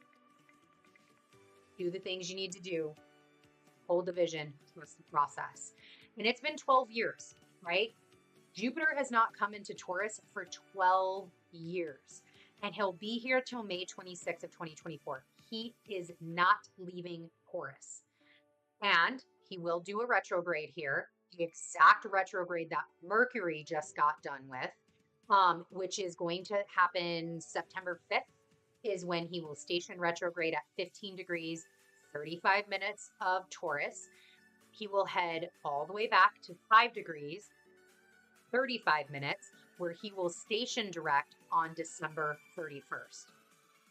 Do the things you need to do. Hold the vision. Trust the process. And it's been 12 years, right? Jupiter has not come into Taurus for 12 years. And he'll be here till May 26th of 2024. He is not leaving Taurus. And he will do a retrograde here, the exact retrograde that Mercury just got done with, which is going to happen September 5th, is when he will station retrograde at 15 degrees, 35 minutes of Taurus. He will head all the way back to 5 degrees, 35 minutes, where he will station direct on December 31st.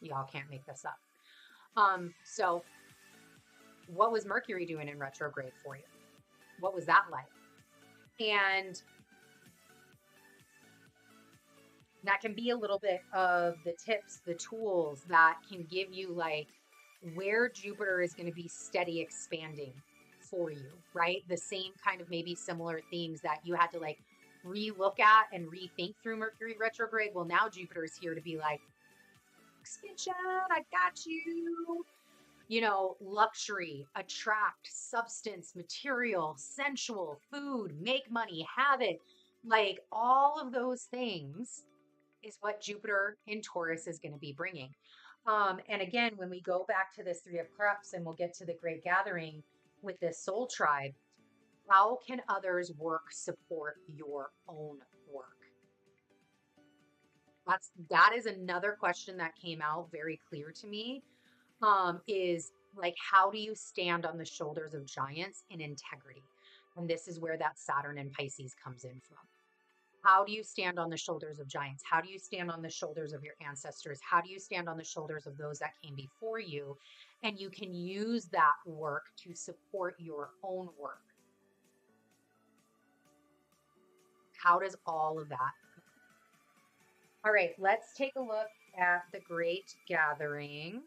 Y'all can't make this up. So what was Mercury doing in retrograde for you? What was that like? And that can be a little bit of the tips, the tools that can give you like where Jupiter is going to be steady expanding for you, right? The same kind of maybe similar themes that you had to like relook at and rethink through Mercury retrograde. Well, now Jupiter is here to be like, expansion, I got you. You know, luxury, attract, substance, material, sensual, food, make money, have it. Like all of those things is what Jupiter in Taurus is going to be bringing. And again, when we go back to this Three of Cups and we'll get to the Great Gathering with this soul tribe, how can others work support your own work? That is another question that came out very clear to me. Is like, how do you stand on the shoulders of giants in integrity? And this is where that Saturn and Pisces comes in from. How do you stand on the shoulders of giants? How do you stand on the shoulders of your ancestors? How do you stand on the shoulders of those that came before you? And you can use that work to support your own work. How does all of that? All right, let's take a look at the Great Gathering.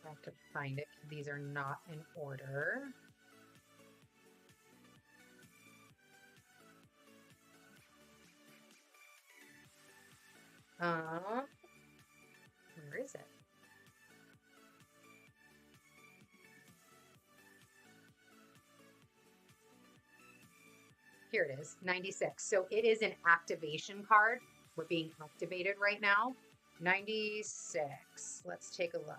I have to find it. These are not in order. Where is it? Here it is, 96. So it is an activation card. We're being activated right now. 96. Let's take a look.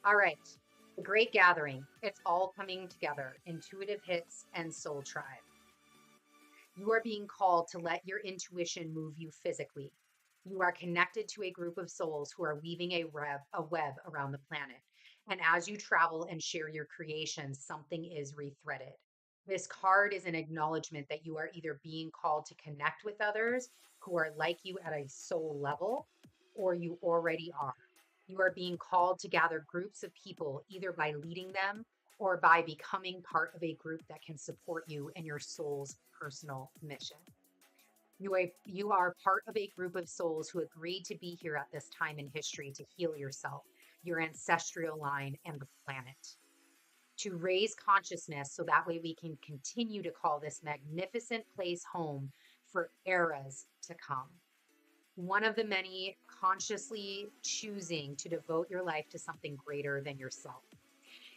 All right. The Great Gathering. It's all coming together. Intuitive hits and soul tribe. You are being called to let your intuition move you physically. You are connected to a group of souls who are weaving a web around the planet. And as you travel and share your creations, something is rethreaded. This card is an acknowledgement that you are either being called to connect with others who are like you at a soul level, or you already are. You are being called to gather groups of people either by leading them or by becoming part of a group that can support you in your soul's personal mission. You are part of a group of souls who agreed to be here at this time in history to heal yourself, your ancestral line, and the planet. To raise consciousness so that way we can continue to call this magnificent place home for eras to come. One of the many consciously choosing to devote your life to something greater than yourself.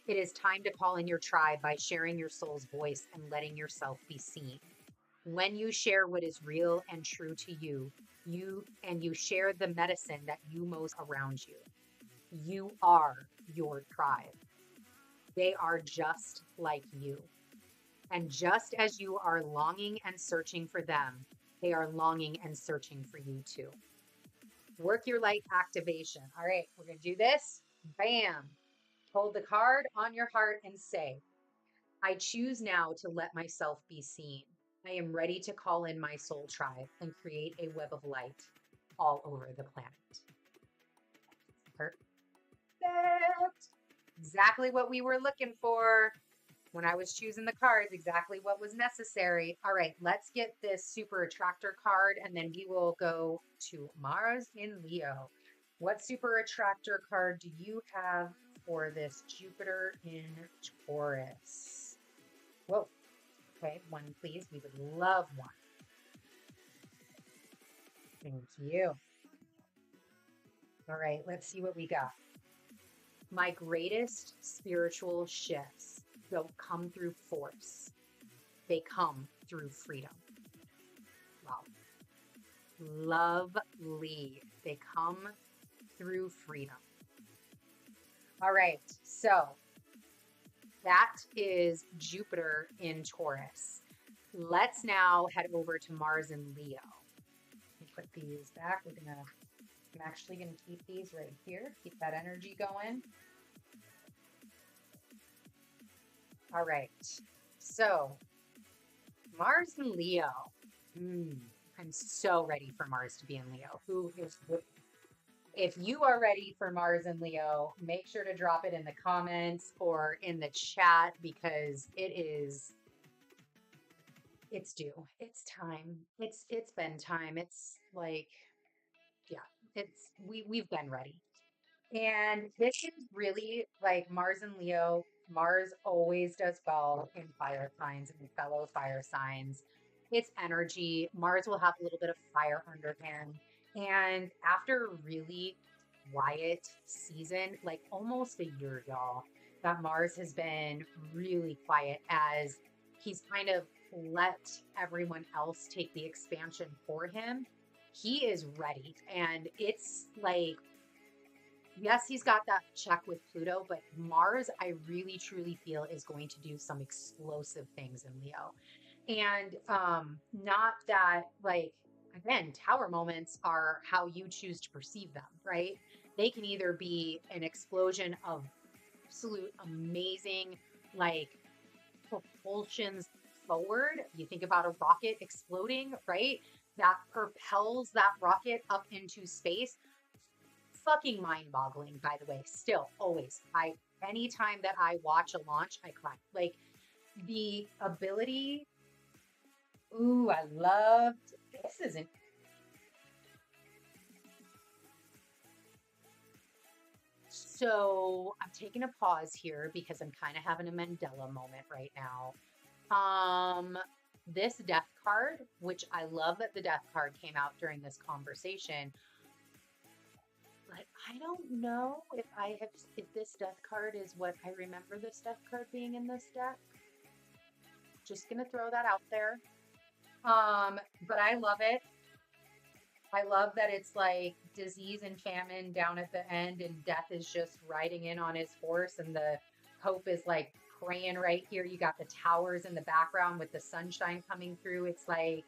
It is time to call in your tribe by sharing your soul's voice and letting yourself be seen. When you share what is real and true to you, you share the medicine that you most around you. You are your tribe. They are just like you. And just as you are longing and searching for them, they are longing and searching for you too. Work your light activation. All right, we're going to do this. Bam. Hold the card on your heart and say, I choose now to let myself be seen. I am ready to call in my soul tribe and create a web of light all over the planet. Perfect. Exactly what we were looking for when I was choosing the cards, exactly what was necessary. All right, let's get this super attractor card and then we will go to Mars in Leo. What super attractor card do you have for this Jupiter in Taurus? Whoa. Okay, one, please. We would love one. Thank you. All right, let's see what we got. My greatest spiritual shifts don't come through force. They come through freedom. Wow. Lovely. They come through freedom. All right, so that is Jupiter in Taurus. Let's now head over to Mars in Leo. Put these back. I'm actually going to keep these right here. Keep that energy going. All right. So Mars and Leo. Mm, I'm so ready for Mars to be in Leo. Who is, if you are ready for Mars and Leo, make sure to drop it in the comments or in the chat because it's due. It's time. It's been time. It's like, yeah, we've been ready. And this is really like Mars and Leo. Mars always does well in fire signs and fellow fire signs. It's energy. Mars will have a little bit of fire under him. And after a really quiet season, like almost a year, y'all, that Mars has been really quiet as he's kind of let everyone else take the expansion for him. He is ready. And it's like, yes, he's got that check with Pluto, but Mars, I really truly feel is going to do some explosive things in Leo. And not that, like, again, tower moments are how you choose to perceive them, right? They can either be an explosion of absolute amazing, like, propulsions forward. You think about a rocket exploding, right? That propels that rocket up into space. Fucking mind-boggling, by the way. Still, always. Anytime that I watch a launch, I cry. Like the ability. Ooh, I loved this. Isn't so. I'm taking a pause here because I'm kind of having a Mandela moment right now. This death card, which I love that the death card came out during this conversation, but I don't know if this death card is what I remember this death card being in this deck. Just gonna throw that out there. But I love it. I love that it's like disease and famine down at the end, and death is just riding in on his horse, and the hope is like praying right here. You got the towers in the background with the sunshine coming through. It's like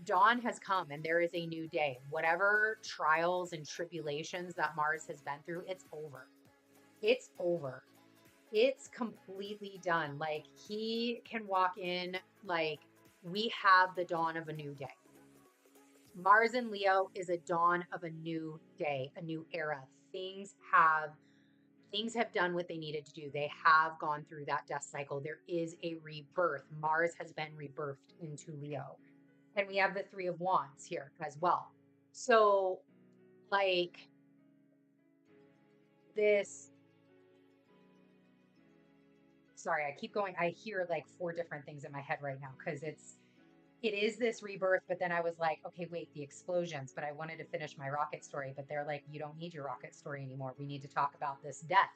dawn has come and there is a new day. Whatever trials and tribulations that Mars has been through, it's over. It's over. It's completely done. Like he can walk in like we have the dawn of a new day. Mars and Leo is a dawn of a new day, a new era. Things have done what they needed to do. They have gone through that death cycle. There is a rebirth. Mars has been rebirthed into Leo. And we have the 3 of Wands here as well. So like this, sorry, I keep going. I hear like 4 different things in my head right now because it is this rebirth, but then I was like, okay, wait, the explosions, but I wanted to finish my rocket story, but they're like, you don't need your rocket story anymore. We need to talk about this death.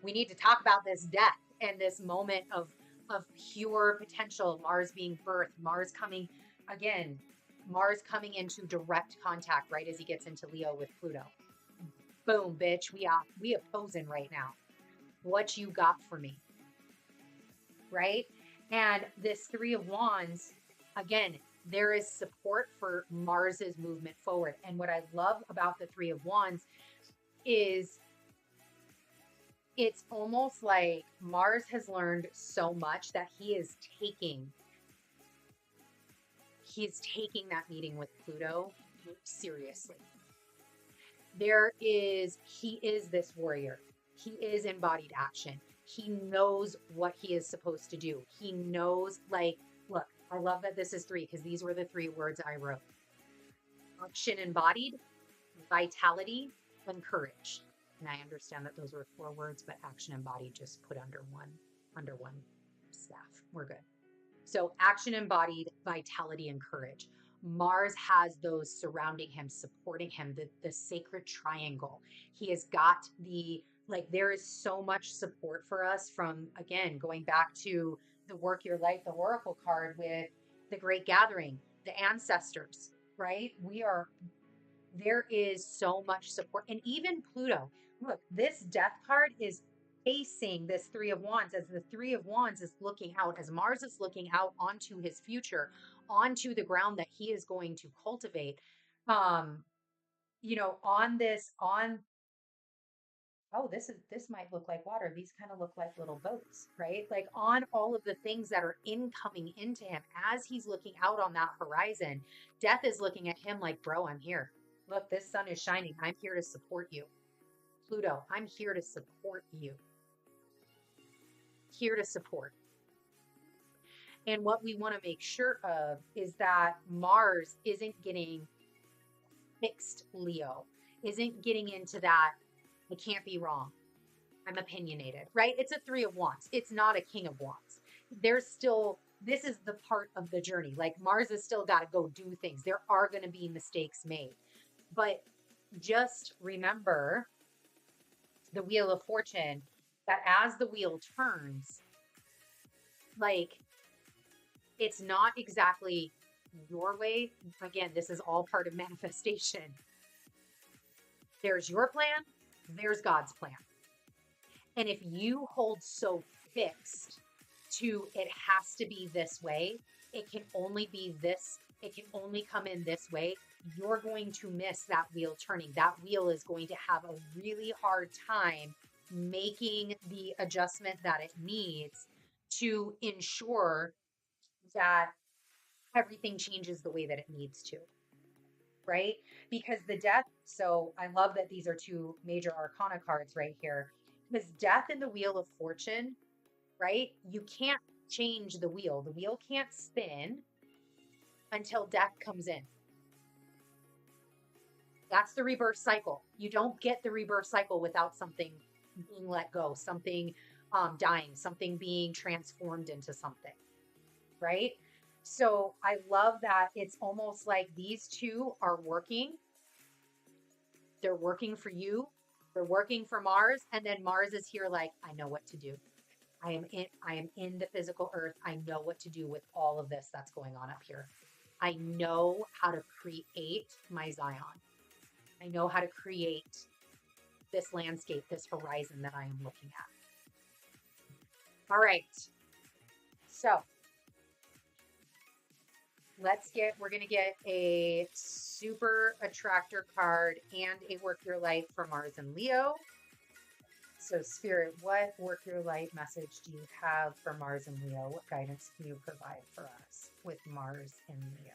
We need to talk about this death and this moment of pure potential, Mars being birthed, Mars coming again, Mars coming into direct contact right as he gets into Leo with Pluto. Boom, bitch, we opposing right now. What you got for me? Right? And this 3 of Wands, again, there is support for Mars's movement forward. And what I love about the 3 of Wands is it's almost like Mars has learned so much that he's taking that meeting with Pluto seriously. He is this warrior. He is embodied action. He knows what he is supposed to do. He knows, like, look, I love that this is 3 because these were the 3 words I wrote. Action embodied, vitality, and courage. And I understand that those were 4 words, but action embodied just put under one staff. We're good. So action embodied, vitality, and courage. Mars has those surrounding him, supporting him, the sacred triangle. He has got like, there is so much support for us from, again, going back to the Work Your Life, the Oracle card with the Great Gathering, the ancestors, right? There is so much support. And even Pluto, look, this death card is facing this 3 of Wands as the 3 of Wands is looking out, as Mars is looking out onto his future, onto the ground that he is going to cultivate. On oh, this might look like water. These kind of look like little boats, right? Like on all of the things that are incoming into him as he's looking out on that horizon, death is looking at him like, bro, I'm here. Look, this sun is shining. I'm here to support you. Pluto, I'm here to support you. Here to support. And what we want to make sure of is that Mars isn't getting fixed Leo, isn't getting into that, I can't be wrong. I'm opinionated, right? It's a 3 of Wands. It's not a King of Wands. There's still, this is the part of the journey. Like Mars has still got to go do things. There are going to be mistakes made. But just remember the Wheel of Fortune, that as the wheel turns, like it's not exactly your way. Again, this is all part of manifestation. There's your plan, there's God's plan. And if you hold so fixed to it has to be this way, it can only be this, it can only come in this way, you're going to miss that wheel turning. That wheel is going to have a really hard time making the adjustment that it needs to ensure that everything changes the way that it needs to, right? Because the death, so I love that these are two major arcana cards right here. Because death in the Wheel of Fortune, right? You can't change the wheel. The wheel can't spin until death comes in. That's the rebirth cycle. You don't get the rebirth cycle without something being let go, something dying, something being transformed into something, right? So I love that it's almost like these two are working. They're working for you. They're working for Mars. And then Mars is here like, I know what to do. I am in the physical earth. I know what to do with all of this that's going on up here. I know how to create my Zion. I know how to create this landscape, this horizon that I am looking at. All right. So we're going to get a super attractor card and a work your light for Mars and Leo. So Spirit, what work your light message do you have for Mars and Leo? What guidance can you provide for us with Mars and Leo?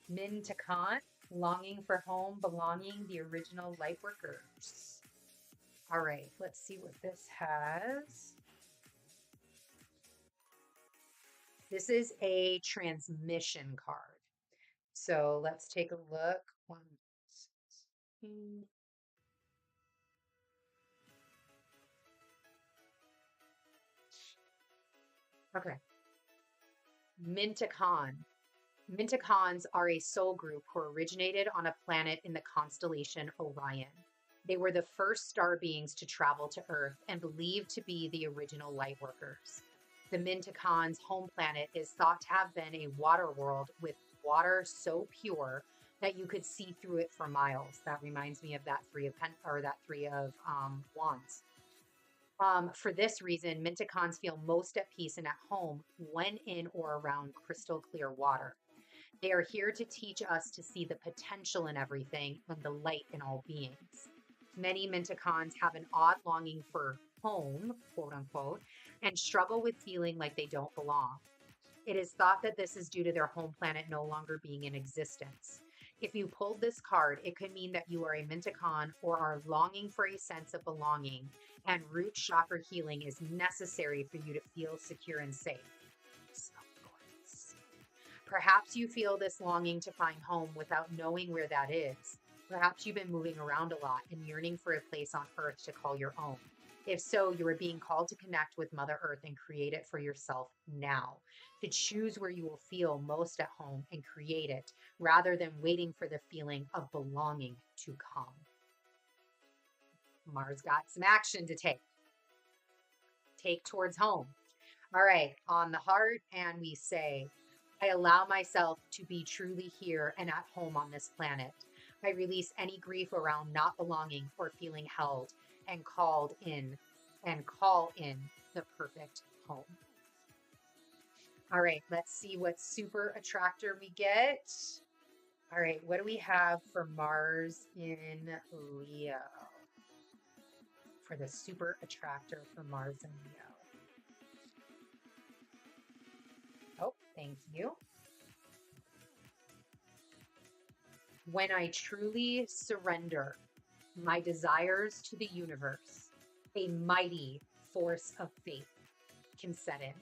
Min to Kant, longing for home, belonging, the original light workers. All right, let's see what this has. This is a transmission card. So let's take a look. 1, 16. Okay. Mintakan. Mintakans are a soul group who originated on a planet in the constellation Orion. They were the first star beings to travel to Earth and believed to be the original light workers. The Mintakans' home planet is thought to have been a water world with water so pure that you could see through it for miles. That reminds me of that three of wands. For this reason, Mintakans feel most at peace and at home when in or around crystal clear water. They are here to teach us to see the potential in everything and the light in all beings. Many Mintakans have an odd longing for home, quote unquote, and struggle with feeling like they don't belong. It is thought that this is due to their home planet no longer being in existence. If you pulled this card, it could mean that you are a Mintakan or are longing for a sense of belonging, and root chakra healing is necessary for you to feel secure and safe. Perhaps you feel this longing to find home without knowing where that is. Perhaps you've been moving around a lot and yearning for a place on Earth to call your own. If so, you are being called to connect with Mother Earth and create it for yourself now, to choose where you will feel most at home and create it rather than waiting for the feeling of belonging to come. Mars got some action to take. Take towards home. All right, on the heart, and we say, I allow myself to be truly here and at home on this planet. I release any grief around not belonging or feeling held and call in the perfect home. All right, let's see what super attractor we get. All right, what do we have for Mars in Leo? For the super attractor for Mars in Leo. Oh, thank you. When I truly surrender my desires to the universe, a mighty force of faith can set in.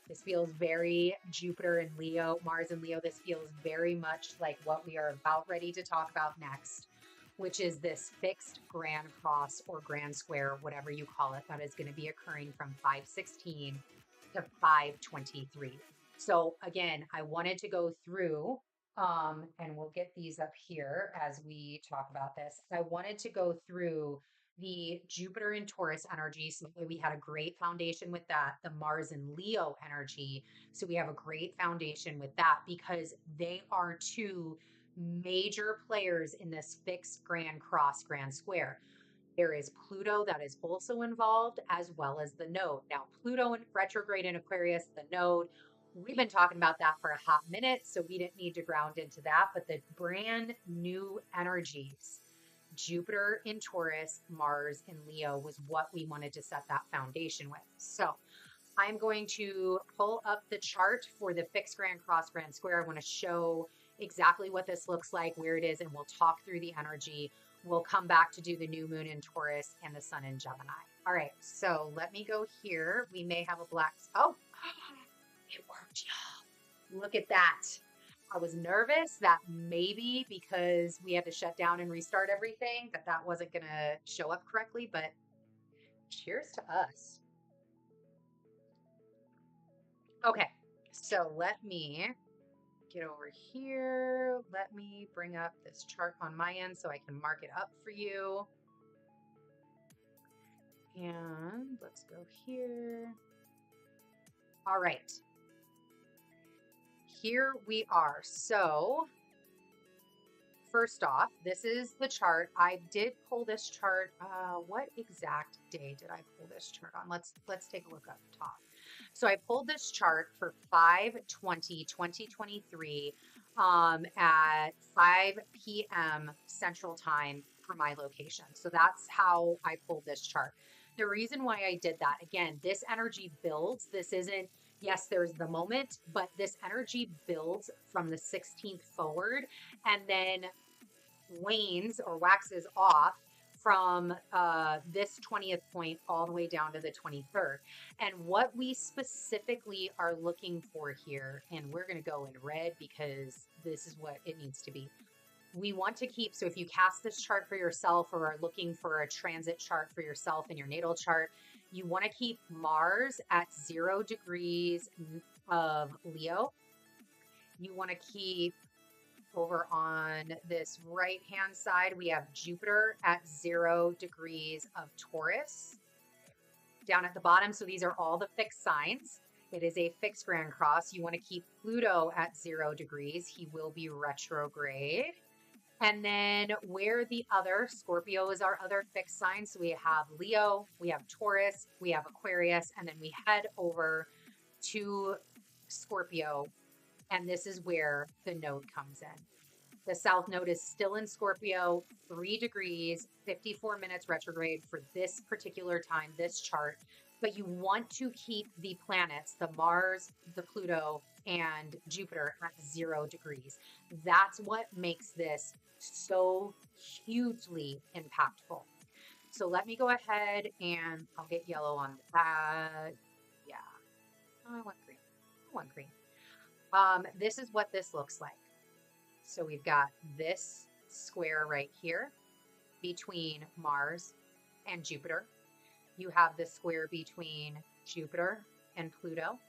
This feels very Jupiter and Leo, Mars and Leo. This feels very much like what we are about ready to talk about next, which is this fixed grand cross or grand square, whatever you call it, that is going to be occurring from 5/16 to 5/23. So again, I wanted to go through, and we'll get these up here as we talk about this. I wanted to go through the Jupiter and Taurus energy. So we had a great foundation with that. The Mars and Leo energy. So we have a great foundation with that because they are two major players in this fixed grand cross grand square. There is Pluto that is also involved, as well as the node. Now, Pluto in retrograde in Aquarius, the node, we've been talking about that for a hot minute, so we didn't need to ground into that. But the brand new energies, Jupiter in Taurus, Mars in Leo, was what we wanted to set that foundation with. So I'm going to pull up the chart for the fixed grand cross grand square. I want to show exactly what this looks like, where it is, and we'll talk through the energy. We'll come back to do the new moon in Taurus and the sun in Gemini. All right, so let me go here. We may have a black, oh, it worked, y'all. Look at that. I was nervous that maybe because we had to shut down and restart everything, that wasn't going to show up correctly, but cheers to us. Okay, so let me get over here. Let me bring up this chart on my end so I can mark it up for you. And let's go here. All right. Here we are. So first off, this is the chart. I did pull this chart. What exact day did I pull this chart on? Let's take a look up top. So I pulled this chart for 5/20/2023 at 5 p.m. Central Time for my location. So that's how I pulled this chart. The reason why I did that, again, this energy builds. This isn't, yes, there's the moment, but this energy builds from the 16th forward and then wanes or waxes off from this 20th point all the way down to the 23rd. And what we specifically are looking for here, and we're going to go in red because this is what it needs to be. We want to keep, so if you cast this chart for yourself or are looking for a transit chart for yourself in your natal chart, you want to keep Mars at 0 degrees of Leo. You want to keep over on this right-hand side, we have Jupiter at 0 degrees of Taurus. Down at the bottom, so these are all the fixed signs. It is a fixed grand cross. You want to keep Pluto at 0 degrees. He will be retrograde. And then where the other, Scorpio is our other fixed sign. So we have Leo, we have Taurus, we have Aquarius, and then we head over to Scorpio. And this is where the node comes in. The South Node is still in Scorpio, 3 degrees, 54 minutes retrograde for this particular time, this chart. But you want to keep the planets, the Mars, the Pluto, and Jupiter at 0 degrees. That's what makes this so hugely impactful. So let me go ahead and I'll get yellow on that. Yeah. Oh, I want green. I want green. This is what this looks like. So we've got this square right here between Mars and Jupiter. You have the square between Jupiter and Pluto.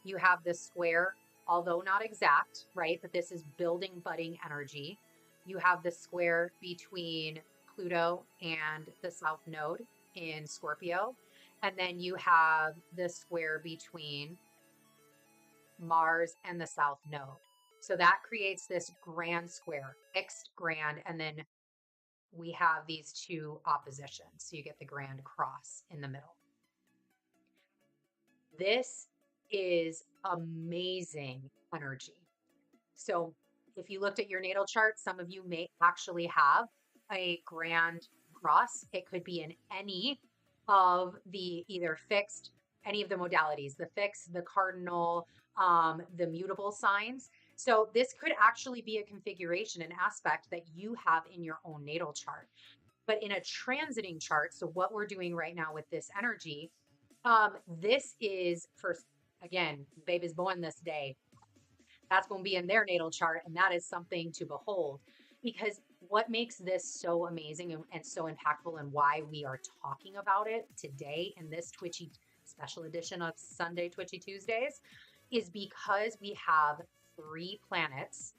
You have the square, although not exact, right? But this is building, budding energy. You have the square between Pluto and the South Node in Scorpio. And then you have the square between Mars and the South Node. So that creates this grand square, fixed grand, and then we have these two oppositions. So you get the grand cross in the middle. This is amazing energy. So if you looked at your natal chart, some of you may actually have a grand cross. It could be in any of the either fixed, any of the modalities, the fixed, the cardinal, the mutable signs. So this could actually be a configuration, an aspect that you have in your own natal chart. But in a transiting chart, so what we're doing right now with this energy, this is first, again, babe is born this day. That's going to be in their natal chart. And that is something to behold, because what makes this so amazing and so impactful, and why we are talking about it today in this Twitchy special edition of Sunday Twitchy Tuesdays, is because we have 3 planets,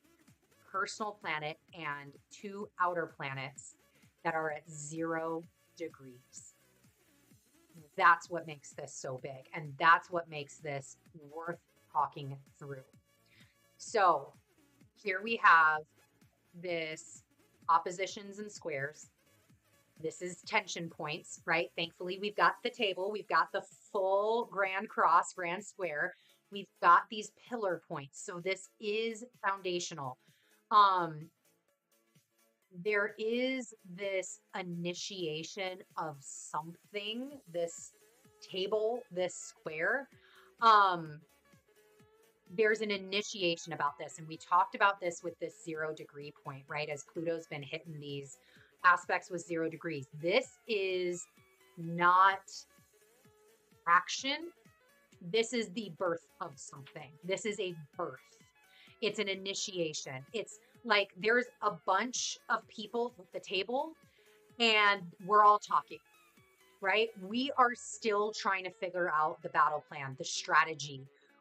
personal planet and 2 outer planets, that are at 0 degrees. That's what makes this so big. And that's what makes this worth talking through. So here we have this oppositions and squares. This is tension points, right? Thankfully, we've got the table. We've got the full grand cross, grand square. We've got these pillar points. So this is foundational. There is this initiation of something, this table, this square. There's an initiation about this. And we talked about this with this 0 degree point, right? As Pluto's been hitting these aspects with 0 degrees. This is not action. This is the birth of something. This is a birth. It's an initiation. It's like there's a bunch of people at the table and we're all talking, right? We are still trying to figure out the battle plan, the strategy.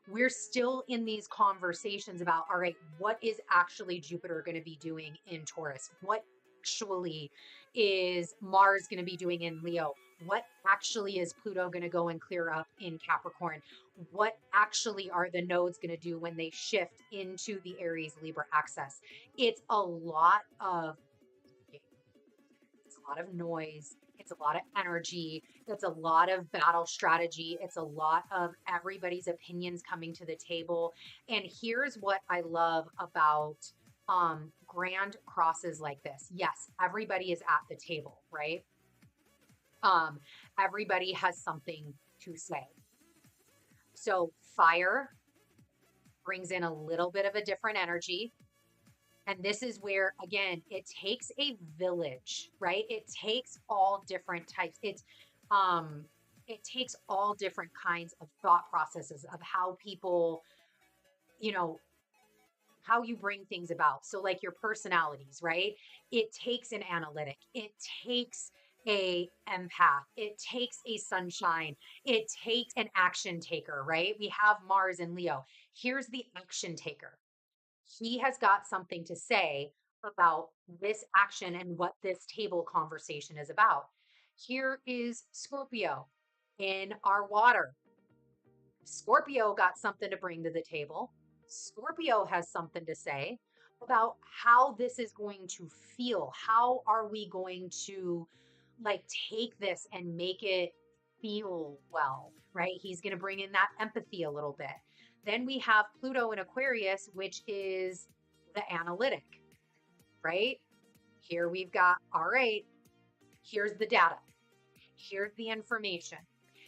We're still in these conversations about, all right, what is actually Jupiter going to be doing in Taurus? What actually is Mars going to be doing in Leo? What actually is Pluto going to go and clear up in Capricorn? What actually are the nodes going to do when they shift into the Aries Libra axis? It's a lot of noise. It's a lot of energy. It's a lot of battle strategy. It's a lot of everybody's opinions coming to the table. And here's what I love about grand crosses like this. Yes, everybody is at the table, right? Everybody has something to say. So fire brings in a little bit of a different energy. And this is where, again, it takes a village, right? It takes all different types. It takes all different kinds of thought processes of how people, how you bring things about. So like your personalities, right? It takes an analytic. It takes a empath. It takes a sunshine. It takes an action taker, right? We have Mars and Leo. Here's the action taker. He has got something to say about this action and what this table conversation is about. Here is Scorpio in our water. Scorpio got something to bring to the table. Scorpio has something to say about how this is going to feel. How are we going to take this and make it feel well, right? He's going to bring in that empathy a little bit. Then we have Pluto in Aquarius, which is the analytic, right? Here we've got, all right, here's the data. Here's the information.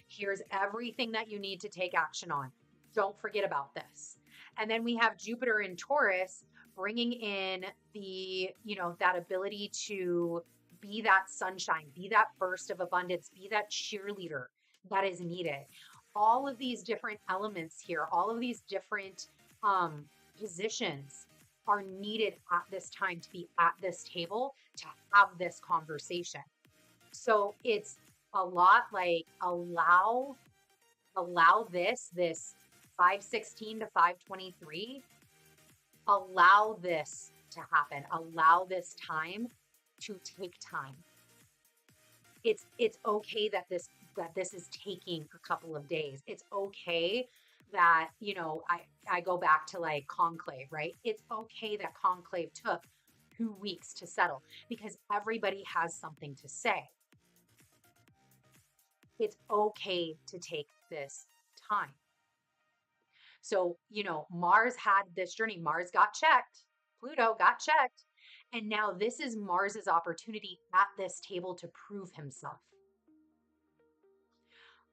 Here's everything that you need to take action on. Don't forget about this. And then we have Jupiter in Taurus bringing in the, that ability to be that sunshine, be that burst of abundance, be that cheerleader that is needed. All of these different elements here, all of these different positions are needed at this time to be at this table to have this conversation. So it's a lot like allow this 516 to 523, allow this to happen. Allow this time to take time. It's okay that this is taking a couple of days. It's okay that, I go back to like conclave, right? It's okay that conclave took 2 weeks to settle because everybody has something to say. It's okay to take this time. So, Mars had this journey. Mars got checked. Pluto got checked. And now this is Mars's opportunity at this table to prove himself.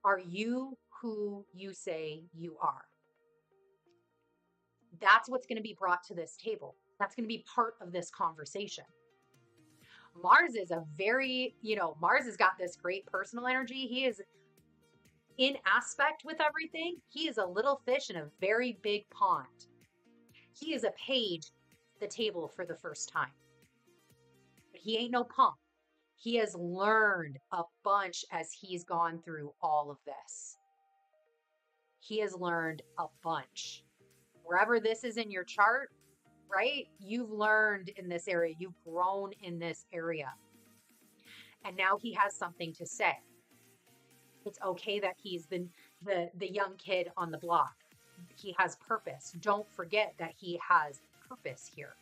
Are you who you say you are? That's what's going to be brought to this table. That's going to be part of this conversation. Mars is Mars has got this great personal energy. He is in aspect with everything. He is a little fish in a very big pond. He is a page at the table for the first time. But he ain't no punk. He has learned a bunch as he's gone through all of this. He has learned a bunch. Wherever this is in your chart, right? You've learned in this area. You've grown in this area. And now he has something to say. It's okay that he's the young kid on the block. He has purpose. Don't forget that he has purpose here.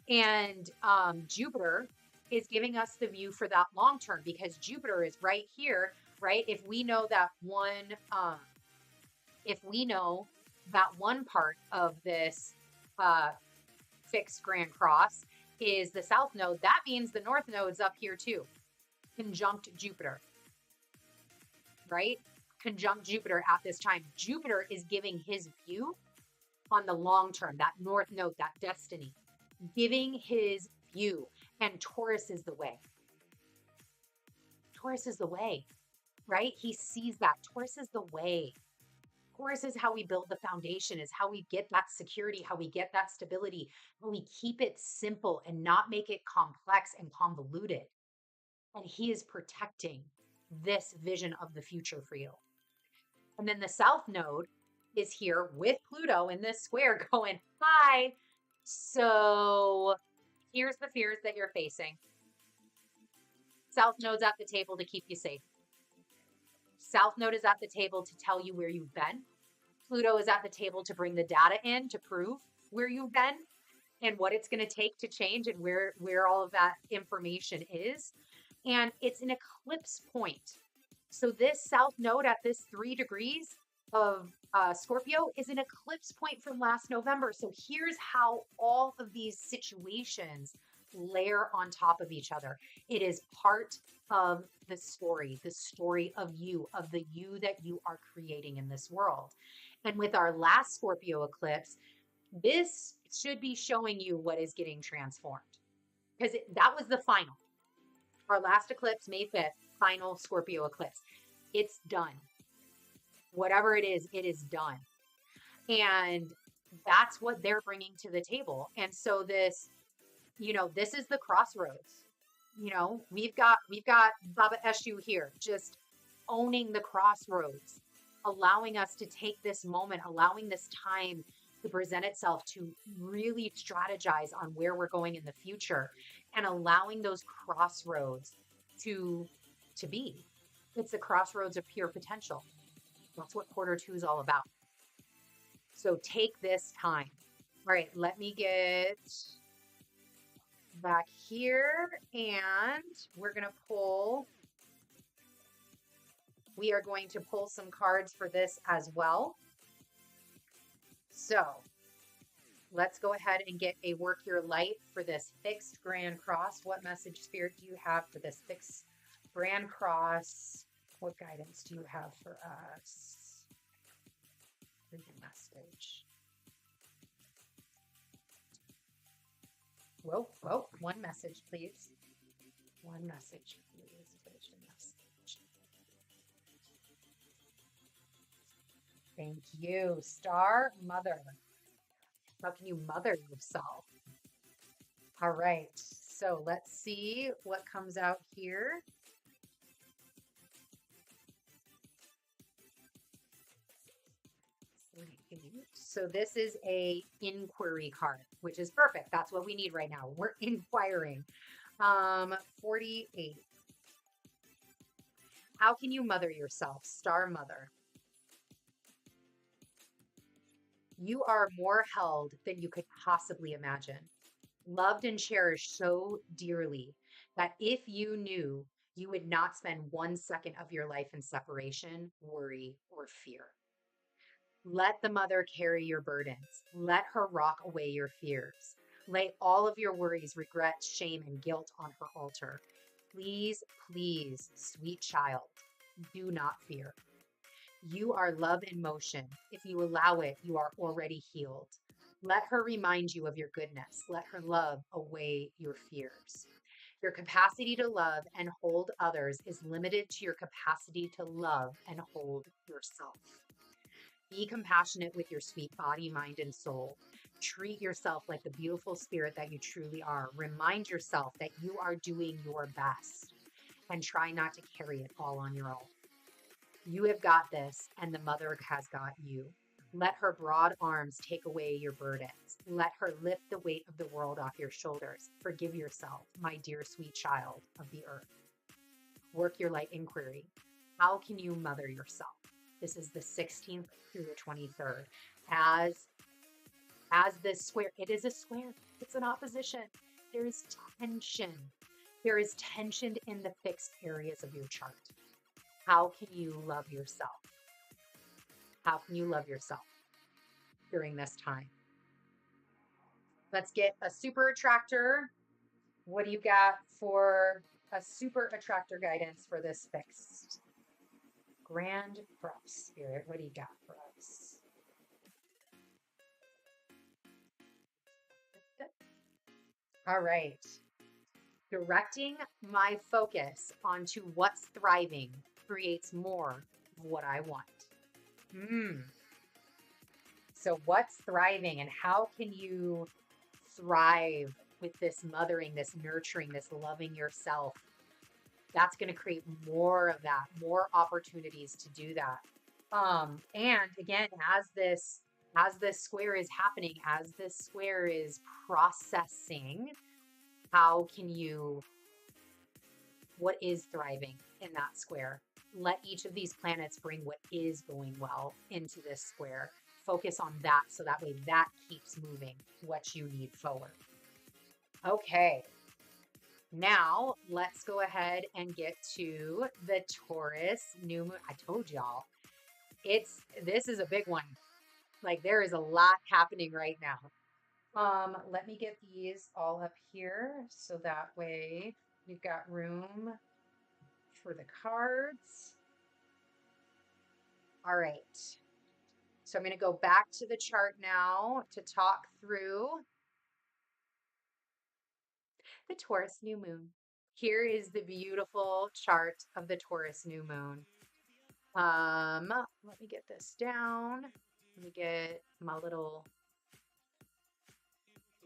And Jupiter is giving us the view for that long term, because Jupiter is right here, right? If we know that one part of this fixed grand cross is the south node, that means the north node's up here too, conjunct Jupiter, right? Conjunct Jupiter at this time. Jupiter is giving his view on the long term, that north node, that destiny, giving his view. And Taurus is the way. Taurus is the way, right? He sees that. Taurus is the way. Taurus is how we build the foundation, is how we get that security, how we get that stability, how we keep it simple and not make it complex and convoluted. And he is protecting this vision of the future for you. And then the south node is here with Pluto in this square going, hi. So here's the fears that you're facing. South node's at the table to keep you safe. South node is at the table to tell you where you've been. Pluto is at the table to bring the data in to prove where you've been and what it's going to take to change and where all of that information is. And it's an eclipse point. So this south node at this 3 degrees of Scorpio is an eclipse point from last November. So here's how all of these situations layer on top of each other. It is part of the story of you, of the you that you are creating in this world. And with our last Scorpio eclipse, this should be showing you what is getting transformed, because that was the final. Our last eclipse, May 5th, final Scorpio eclipse. It's done. Whatever it is done. And that's what they're bringing to the table. And so this is the crossroads. We've got Baba Eshu here, just owning the crossroads, allowing us to take this moment, allowing this time to present itself, to really strategize on where we're going in the future, and allowing those crossroads to be. It's the crossroads of pure potential. That's what quarter 2 is all about. So take this time. All right, let me get back here, and we are going to pull some cards for this as well. So let's go ahead and get a work your light for this fixed grand cross. What message, Spirit, do you have for this fixed grand cross? What guidance do you have for us? Read your message. Whoa, one message, please. One message, please. Vision message. Thank you, Star Mother. How can you mother yourself? All right, so let's see what comes out here. So this is a inquiry card, which is perfect. That's what we need right now. We're inquiring. 48. How can you mother yourself? Star Mother. You are more held than you could possibly imagine. Loved and cherished so dearly that if you knew, you would not spend 1 second of your life in separation, worry, or fear. Let the mother carry your burdens. Let her rock away your fears. Lay all of your worries, regrets, shame, and guilt on her altar. Please, please, sweet child, do not fear. You are love in motion. If you allow it, you are already healed. Let her remind you of your goodness. Let her love away your fears. Your capacity to love and hold others is limited to your capacity to love and hold yourself. Be compassionate with your sweet body, mind, and soul. Treat yourself like the beautiful spirit that you truly are. Remind yourself that you are doing your best and try not to carry it all on your own. You have got this, and the mother has got you. Let her broad arms take away your burdens. Let her lift the weight of the world off your shoulders. Forgive yourself, my dear sweet child of the earth. Work your light inquiry. How can you mother yourself? This is the 16th through the 23rd. As this square, it is a square. It's an opposition. There is tension. There is tension in the fixed areas of your chart. How can you love yourself? How can you love yourself during this time? Let's get a super attractor. What do you got for a super attractor guidance for this fixed? Grand Cross Spirit, what do you got for us? All right. Directing my focus onto what's thriving creates more of what I want. So what's thriving and how can you thrive with this mothering, this nurturing, this loving yourself? That's going to create more of that, more opportunities to do that. And again, as this square is happening, as this square is processing, how can you, what is thriving in that square? Let each of these planets bring what is going well into this square. Focus on that so that way that keeps moving what you need forward. Okay. Now let's go ahead and get to the Taurus New Moon. I told y'all, this is a big one. Like there is a lot happening right now. Let me get these all up here so that way we've got room for the cards. All right. So I'm going to go back to the chart now to talk through the Taurus New Moon. Here is the beautiful chart of the Taurus New Moon. Let me get this down. Let me get my little,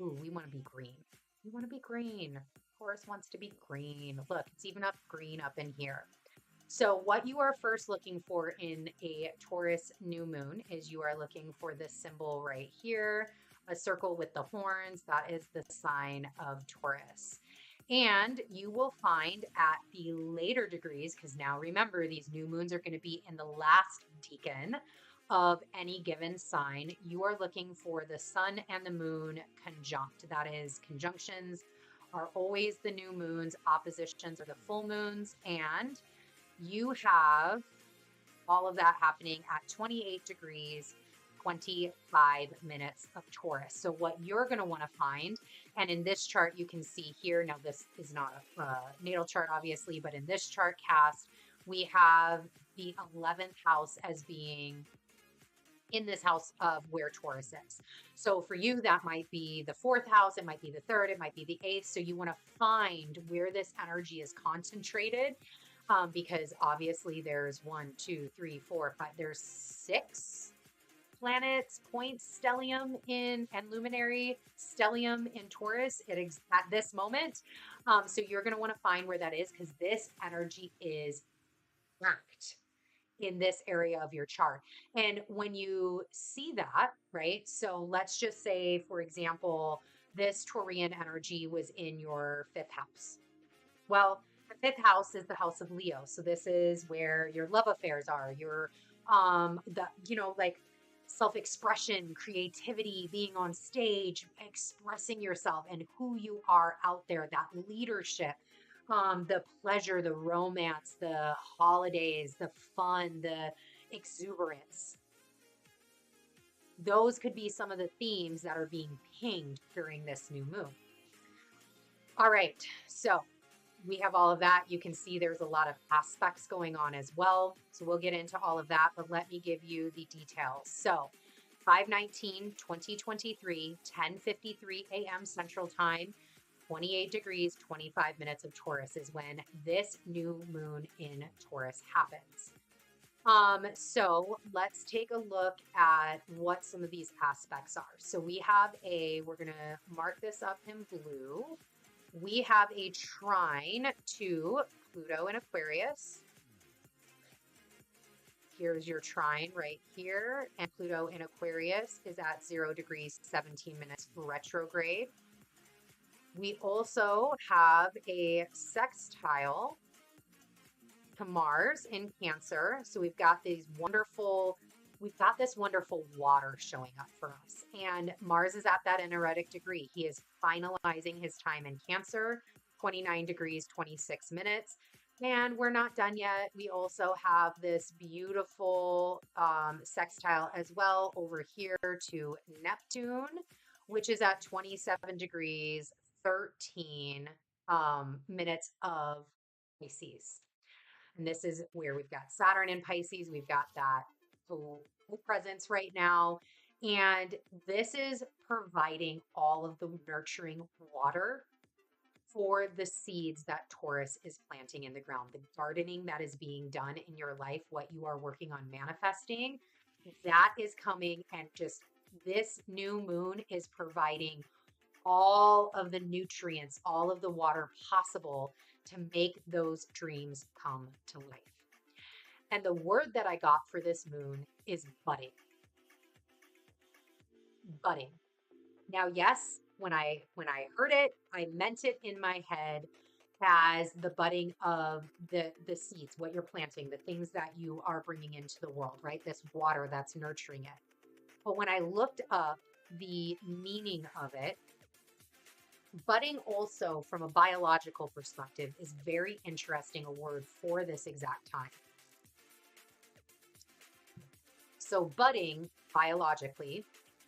ooh, we want to be green. We want to be green. Taurus wants to be green. Look, it's even up green up in here. So what you are first looking for in a Taurus new moon is you are looking for this symbol right here, a circle with the horns. That is the sign of Taurus. And you will find at the later degrees, because now remember, these new moons are going to be in the last decan of any given sign. You are looking for the sun and the moon conjunct. That is, conjunctions are always the new moons, oppositions are the full moons, and you have all of that happening at 28 degrees, 25 minutes of Taurus. So what you're going to want to find, and in this chart, you can see here, now this is not a natal chart, obviously, but in this chart cast, we have the 11th house as being in this house of where Taurus is. So for you, that might be the 4th house, it might be the 3rd, it might be the 8th. So you want to find where this energy is concentrated. Because obviously there's 1, 2, 3, 4, 5, there's 6 planets, points, stellium in and luminary stellium in Taurus at this moment. So you're going to want to find where that is because this energy is packed in this area of your chart. And when you see that, right? So let's just say, for example, this Taurian energy was in your 5th house. Well, the 5th house is the house of Leo. So this is where your love affairs are, your like self-expression, creativity, being on stage, expressing yourself and who you are out there, that leadership, the pleasure, the romance, the holidays, the fun, the exuberance. those could be some of the themes that are being pinged during this new moon. All right, so we have all of that. You can see there's a lot of aspects going on as well. So we'll get into all of that, but let me give you the details. So 5/19/2023, 10:53 a.m. Central Time, 28 degrees, 25 minutes of Taurus is when this new moon in Taurus happens. So let's take a look at what some of these aspects are. So we have we're going to mark this up in blue. We have a trine to Pluto in Aquarius. Here's your trine right here. And Pluto in Aquarius is at 0 degrees, 17 minutes retrograde. We also have a sextile to Mars in Cancer. So we've got this wonderful water showing up for us. And Mars is at that energetic degree. He is finalizing his time in Cancer, 29 degrees, 26 minutes. And we're not done yet. We also have this beautiful sextile as well over here to Neptune, which is at 27 degrees, 13 minutes of Pisces. And this is where we've got Saturn in Pisces. We've got that full presence right now. And this is providing all of the nurturing water for the seeds that Taurus is planting in the ground. The gardening that is being done in your life, what you are working on manifesting, that is coming. And just this new moon is providing all of the nutrients, all of the water possible to make those dreams come to life. And the word that I got for this moon is budding. Budding. Now, yes, when I heard it, I meant it in my head as the budding of the seeds, what you're planting, the things that you are bringing into the world, right? This water that's nurturing it. But when I looked up the meaning of it, budding also from a biological perspective is very interesting, a word for this exact time. So budding biologically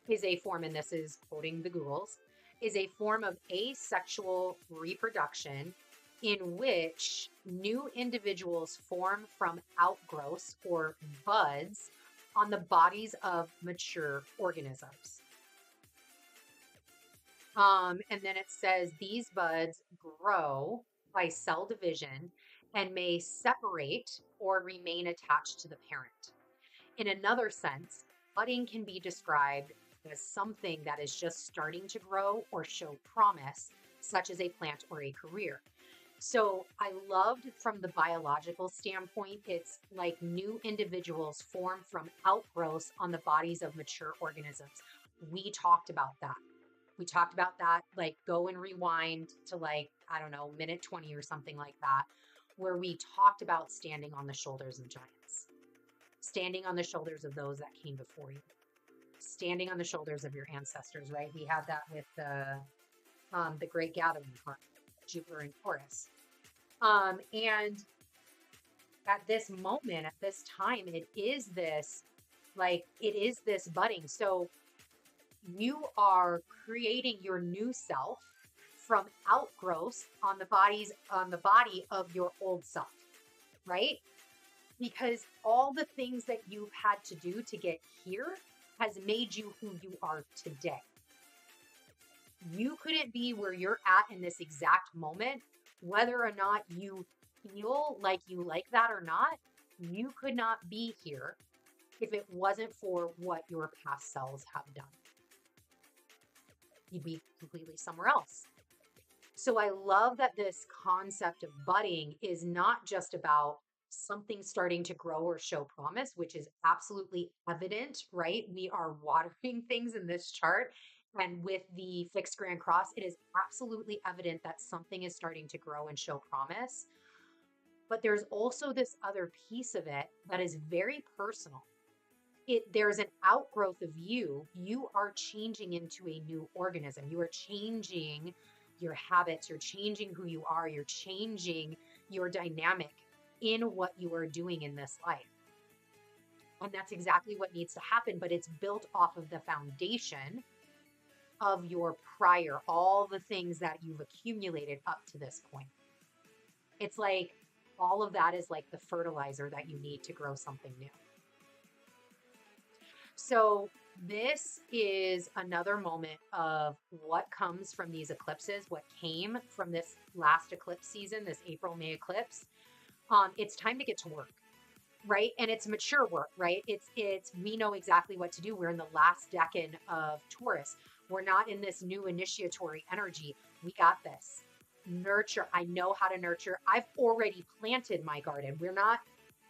is a form, and this is quoting the Googles, is a form of asexual reproduction in which new individuals form from outgrowths or buds on the bodies of mature organisms. And then it says these buds grow by cell division and may separate or remain attached to the parent. In another sense, budding can be described as something that is just starting to grow or show promise, such as a plant or a career. So I loved from the biological standpoint, it's like new individuals form from outgrowths on the bodies of mature organisms. We talked about that. Like go and rewind to I don't know, minute 20 or something like that, where we talked about standing on the shoulders of giants, standing on the shoulders of those that came before you, standing on the shoulders of your ancestors, right? We had that with the Great Gathering card, Jupiter and Taurus. And at this moment, at this time, it is this budding. So you are creating your new self from outgrowths on the body of your old self, right? Because all the things that you've had to do to get here has made you who you are today. You couldn't be where you're at in this exact moment, whether or not you feel like you like that or not. You could not be here if it wasn't for what your past selves have done. You'd be completely somewhere else. So I love that this concept of budding is not just about something starting to grow or show promise, which is absolutely evident, right? We are watering things in this chart. And with the fixed grand cross, it is absolutely evident that something is starting to grow and show promise. But there's also this other piece of it that is very personal. There's an outgrowth of you. You are changing into a new organism. You are changing your habits. You're changing who you are. You're changing your dynamic in what you are doing in this life. And that's exactly what needs to happen, but it's built off of the foundation of your prior, all the things that you've accumulated up to this point. It's like all of that is like the fertilizer that you need to grow something new. So this is another moment of what comes from these eclipses, what came from this last eclipse season, this April-May eclipse. It's time to get to work, right? And it's mature work, right? It's we know exactly what to do. We're in the last decan of Taurus. We're not in this new initiatory energy. We got this. Nurture. I know how to nurture. I've already planted my garden. We're not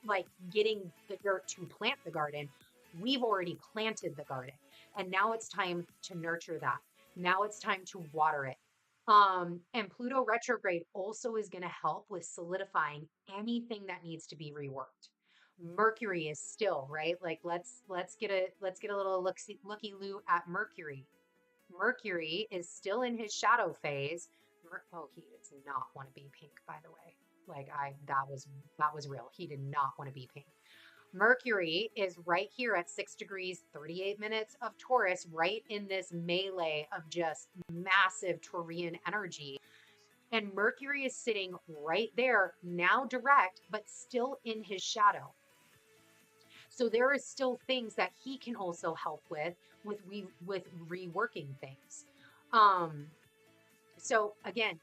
like getting the dirt to plant the garden. We've already planted the garden. And now it's time to nurture that. Now it's time to water it. And Pluto retrograde also is going to help with solidifying anything that needs to be reworked. Mercury is still, right? Like let's get a little looky loo at Mercury. Mercury is still in his shadow phase. Oh, he does not want to be pink, by the way. Like that was real. He did not want to be pink. Mercury is right here at 6 degrees, 38 minutes of Taurus, right in this melee of just massive Taurian energy. And Mercury is sitting right there, now direct, but still in his shadow. So there is still things that he can also help with reworking things. So again,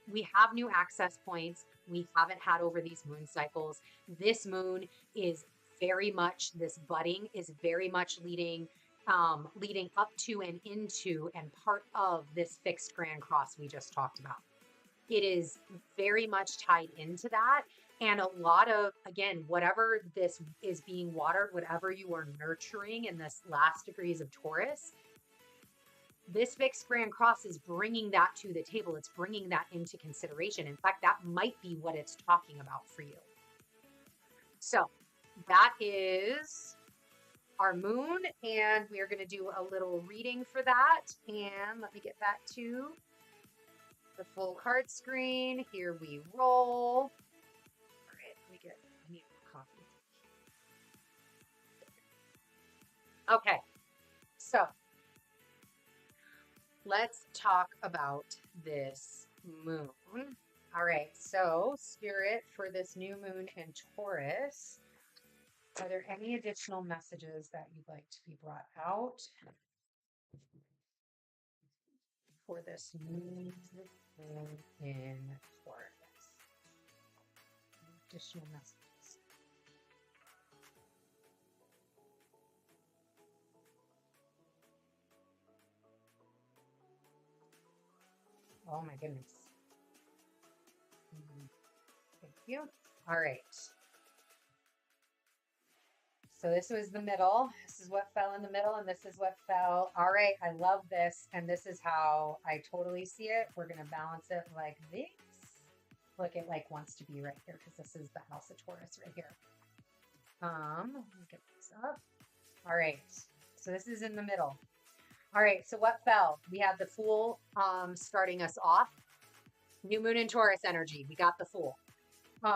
we have new access points we haven't had over these moon cycles. This moon is very much, this budding is very much leading up to and into and part of this fixed grand cross we just talked about. It is very much tied into that. And a lot of, again, whatever this is being watered, whatever you are nurturing in this last degrees of Taurus, this fixed grand cross is bringing that to the table. It's bringing that into consideration. In fact, that might be what it's talking about for you. So that is our moon, and we are going to do a little reading for that. And let me get back to the full card screen. Here we roll. All right, I need more coffee. Okay, so let's talk about this moon. All right, so Spirit, for this new moon in Taurus, are there any additional messages that you'd like to be brought out for this moon in Taurus? Additional messages. Oh my goodness. Thank you. All right. So this was the middle. This is what fell in the middle, and this is what fell. All right, I love this, and this is how I totally see it. We're gonna balance it like this. Look, it like wants to be right here because this is the house of Taurus right here. Let me get this up. All right, so this is in the middle. All right, so what fell? We had the Fool starting us off. New moon in Taurus energy. We got the Fool.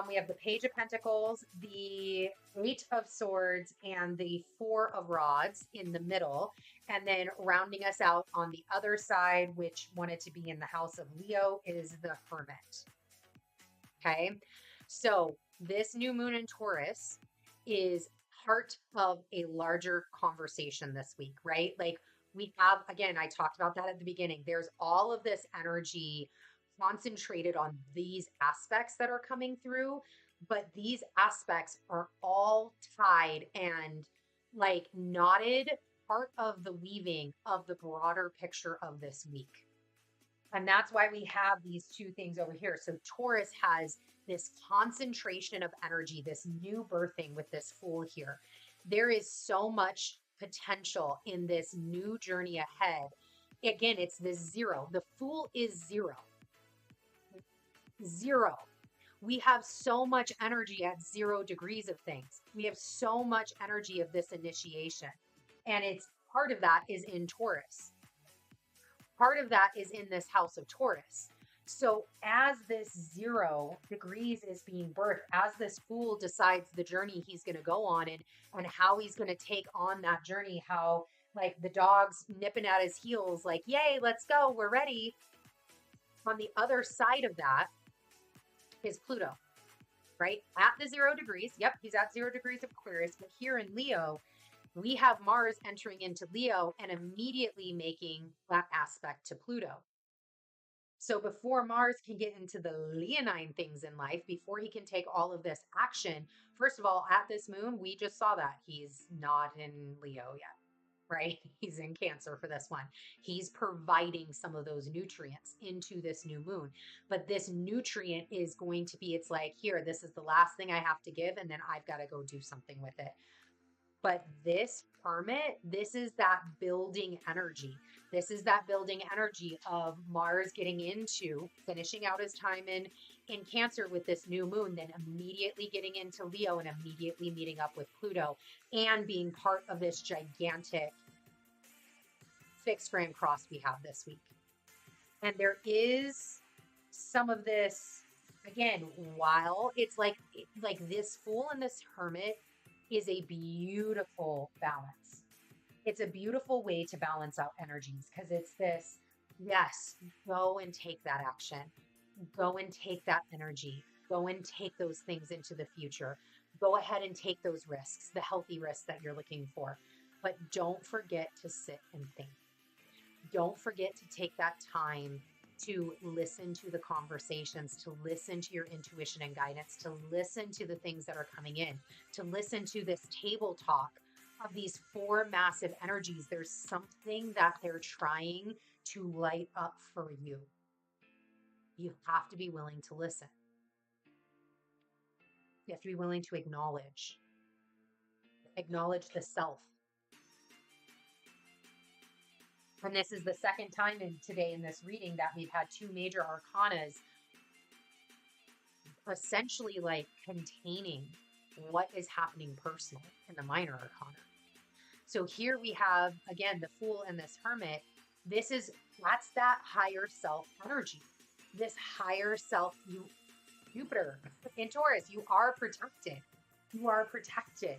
We have the Page of Pentacles, the 8 of Swords, and the 4 of Rods in the middle. And then rounding us out on the other side, which wanted to be in the house of Leo, is the Hermit. Okay, so this new moon in Taurus is part of a larger conversation this week, right? Like we have, again, I talked about that at the beginning. There's all of this energy concentrated on these aspects that are coming through, but these aspects are all tied and like knotted, part of the weaving of the broader picture of this week. And that's why we have these two things over here. So Taurus has this concentration of energy, this new birthing with this Fool here. There is so much potential in this new journey ahead. Again, it's this zero. The Fool is zero. Zero. We have so much energy at 0 degrees of things. We have so much energy of this initiation. And it's part of that is in Taurus. Part of that is in this house of Taurus. So as this 0 degrees is being birthed, as this fool decides the journey he's going to go on and how he's going to take on that journey, how like the dog's nipping at his heels, like, yay, let's go, we're ready. On the other side of that is Pluto, right? At the 0 degrees. Yep, he's at 0 degrees of Aquarius. But here in Leo, we have Mars entering into Leo and immediately making that aspect to Pluto. So before Mars can get into the leonine things in life, before he can take all of this action, first of all, at this moon, we just saw that he's not in Leo yet, right? He's in Cancer for this one. He's providing some of those nutrients into this new moon. But this nutrient is going to be, it's like, here, this is the last thing I have to give, and then I've got to go do something with it. But this hermit, this is that building energy. This is that building energy of Mars getting into finishing out his time in Cancer with this new moon, then immediately getting into Leo and immediately meeting up with Pluto and being part of this gigantic fixed grand cross we have this week. And there is some of this, again, while it's like this fool and this hermit is a beautiful balance. It's a beautiful way to balance out energies because it's this, yes, go and take that action. Go and take that energy. Go and take those things into the future. Go ahead and take those risks, the healthy risks that you're looking for. But don't forget to sit and think. Don't forget to take that time to listen to the conversations, to listen to your intuition and guidance, to listen to the things that are coming in, to listen to this table talk of these 4 massive energies. There's something that they're trying to light up for you. You have to be willing to listen. You have to be willing to acknowledge the self. And this is the second time today in this reading that we've had 2 major arcanas essentially like containing what is happening personally in the minor arcana. So here we have, again, the fool and this hermit. That's that higher self energy. This higher self, Jupiter in Taurus, you are protected. You are protected.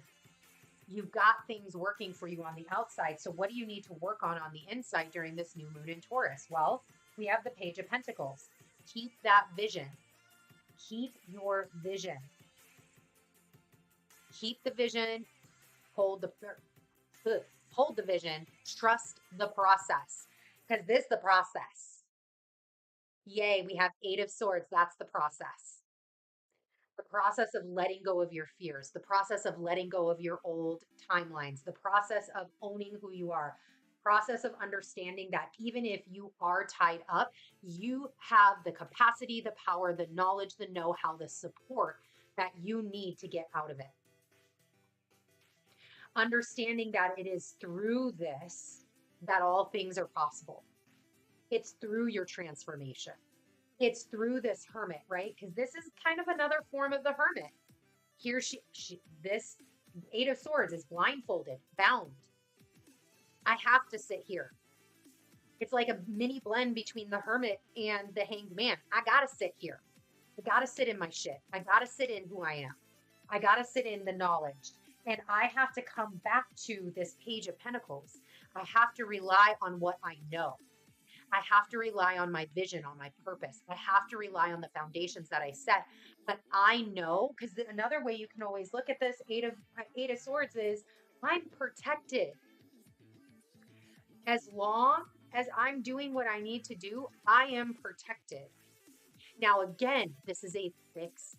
You've got things working for you on the outside. So what do you need to work on the inside during this new moon in Taurus? Well, we have the Page of Pentacles. Keep that vision. Keep your vision. Keep the vision. Hold the vision. Trust the process. Because this is the process. Yay, we have 8 of Swords. That's the process. The process of letting go of your fears, the process of letting go of your old timelines, the process of owning who you are, process of understanding that even if you are tied up, you have the capacity, the power, the knowledge, the know-how, the support that you need to get out of it. Understanding that it is through this that all things are possible. It's through your transformation. It's through this hermit, right? Because this is kind of another form of the hermit. Here this 8 of Swords is blindfolded, bound. I have to sit here. It's like a mini blend between the hermit and the hanged man. I gotta sit here. I gotta sit in my shit. I gotta sit in who I am. I gotta sit in the knowledge. And I have to come back to this Page of Pentacles. I have to rely on what I know. I have to rely on my vision, on my purpose. I have to rely on the foundations that I set. But I know, because another way you can always look at this Eight of Swords is I'm protected. As long as I'm doing what I need to do, I am protected. Now, again, this is a fixed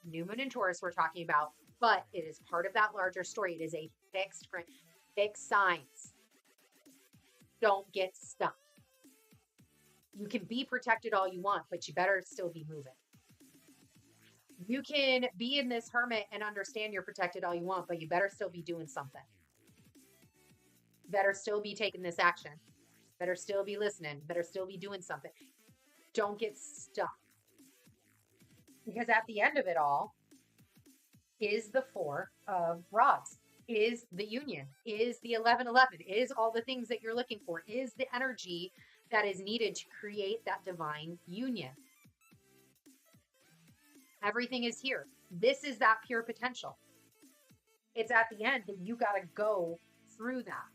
new moon in Taurus we're talking about, but it is part of that larger story. It is a fixed signs. Don't get stuck. You can be protected all you want, but you better still be moving. You can be in this hermit and understand you're protected all you want, but you better still be doing something. Better still be taking this action. Better still be listening. Better still be doing something. Don't get stuck. Because at the end of it all is the 4 of Rods, is the union, is the 1111, is all the things that you're looking for, is the energy that is needed to create that divine union. Everything is here. This is that pure potential. It's at the end that you got to go through that.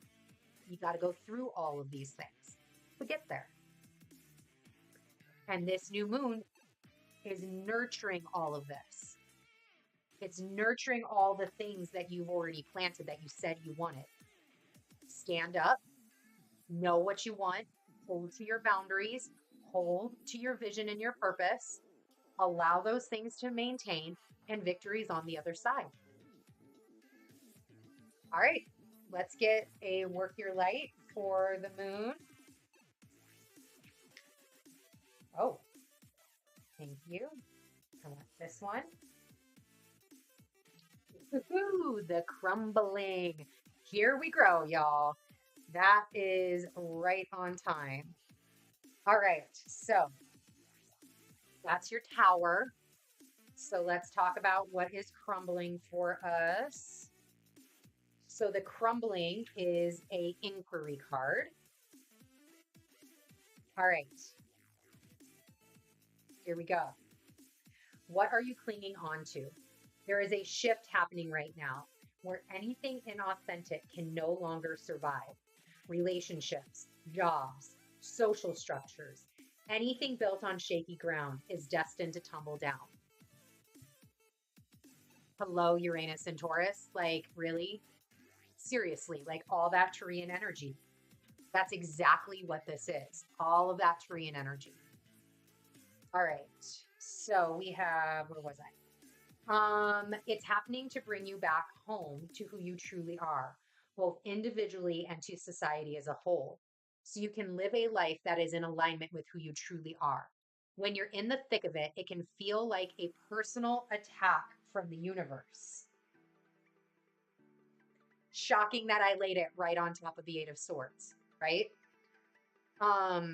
You got to go through all of these things to get there. And this new moon is nurturing all of this. It's nurturing all the things that you've already planted that you said you wanted. Stand up, know what you want, hold to your boundaries, hold to your vision and your purpose, allow those things to maintain, and victories on the other side. All right, let's get a work your light for the moon. Oh, thank you. I want this one. Ooh, the crumbling. Here we grow, y'all. That is right on time. All right, so that's your tower. So let's talk about what is crumbling for us. So the crumbling is a inquiry card. All right, here we go. What are you clinging on to? There is a shift happening right now where anything inauthentic can no longer survive. Relationships, jobs, social structures, anything built on shaky ground is destined to tumble down. Hello, Uranus and Taurus. Like, really? Seriously, like all that Turian energy. That's exactly what this is. All of that Turian energy. All right. So we have, where was I? It's happening to bring you back home to who you truly are, both individually and to society as a whole. So you can live a life that is in alignment with who you truly are. When you're in the thick of it, it can feel like a personal attack from the universe. Shocking that I laid it right on top of the Eight of Swords, right? Have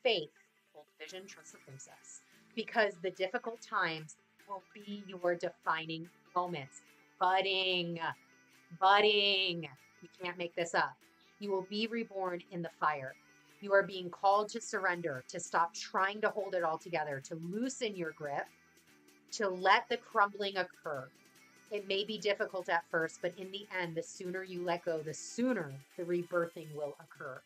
faith, hold vision, trust the process, because the difficult times will be your defining moments. Budding. You can't make this up. You will be reborn in the fire. You are being called to surrender, to stop trying to hold it all together, to loosen your grip, to let the crumbling occur. It may be difficult at first, but in the end, the sooner you let go, the sooner the rebirthing will occur.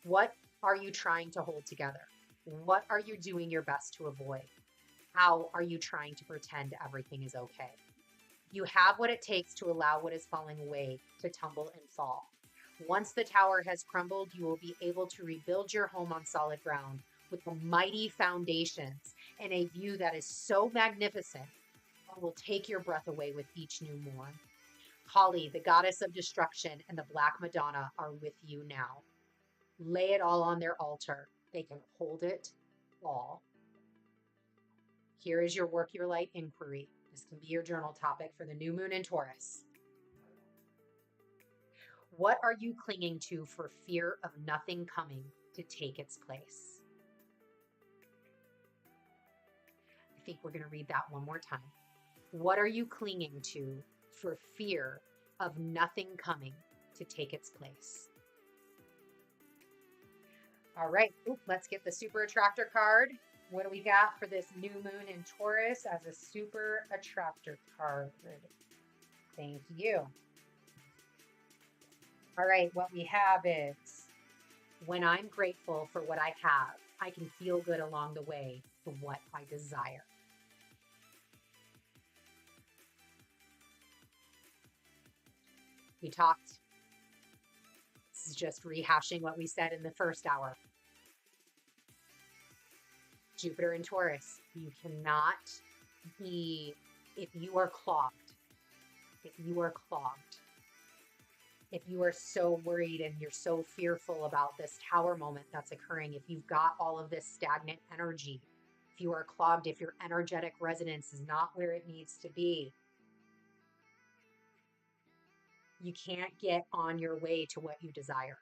What are you trying to hold together? What are you doing your best to avoid? How are you trying to pretend everything is okay? You have what it takes to allow what is falling away to tumble and fall. Once the tower has crumbled, you will be able to rebuild your home on solid ground with the mighty foundations and a view that is so magnificent that will take your breath away with each new morn. Kali, the goddess of destruction, and the Black Madonna are with you now. Lay it all on their altar. They can hold it all. Here is your work your light inquiry. This can be your journal topic for the new moon in Taurus. What are you clinging to for fear of nothing coming to take its place? I think we're going to read that one more time. What are you clinging to for fear of nothing coming to take its place? All right, let's get the super attractor card. What do we got for this new moon in Taurus as a super attractor card? Thank you. All right, what we have is, when I'm grateful for what I have, I can feel good along the way for what I desire. We talked. This is just rehashing what we said in the first hour. Jupiter in Taurus, you cannot be, if you are clogged, if you are so worried and you're so fearful about this tower moment that's occurring, if you've got all of this stagnant energy, if you are clogged, if your energetic resonance is not where it needs to be, you can't get on your way to what you desire.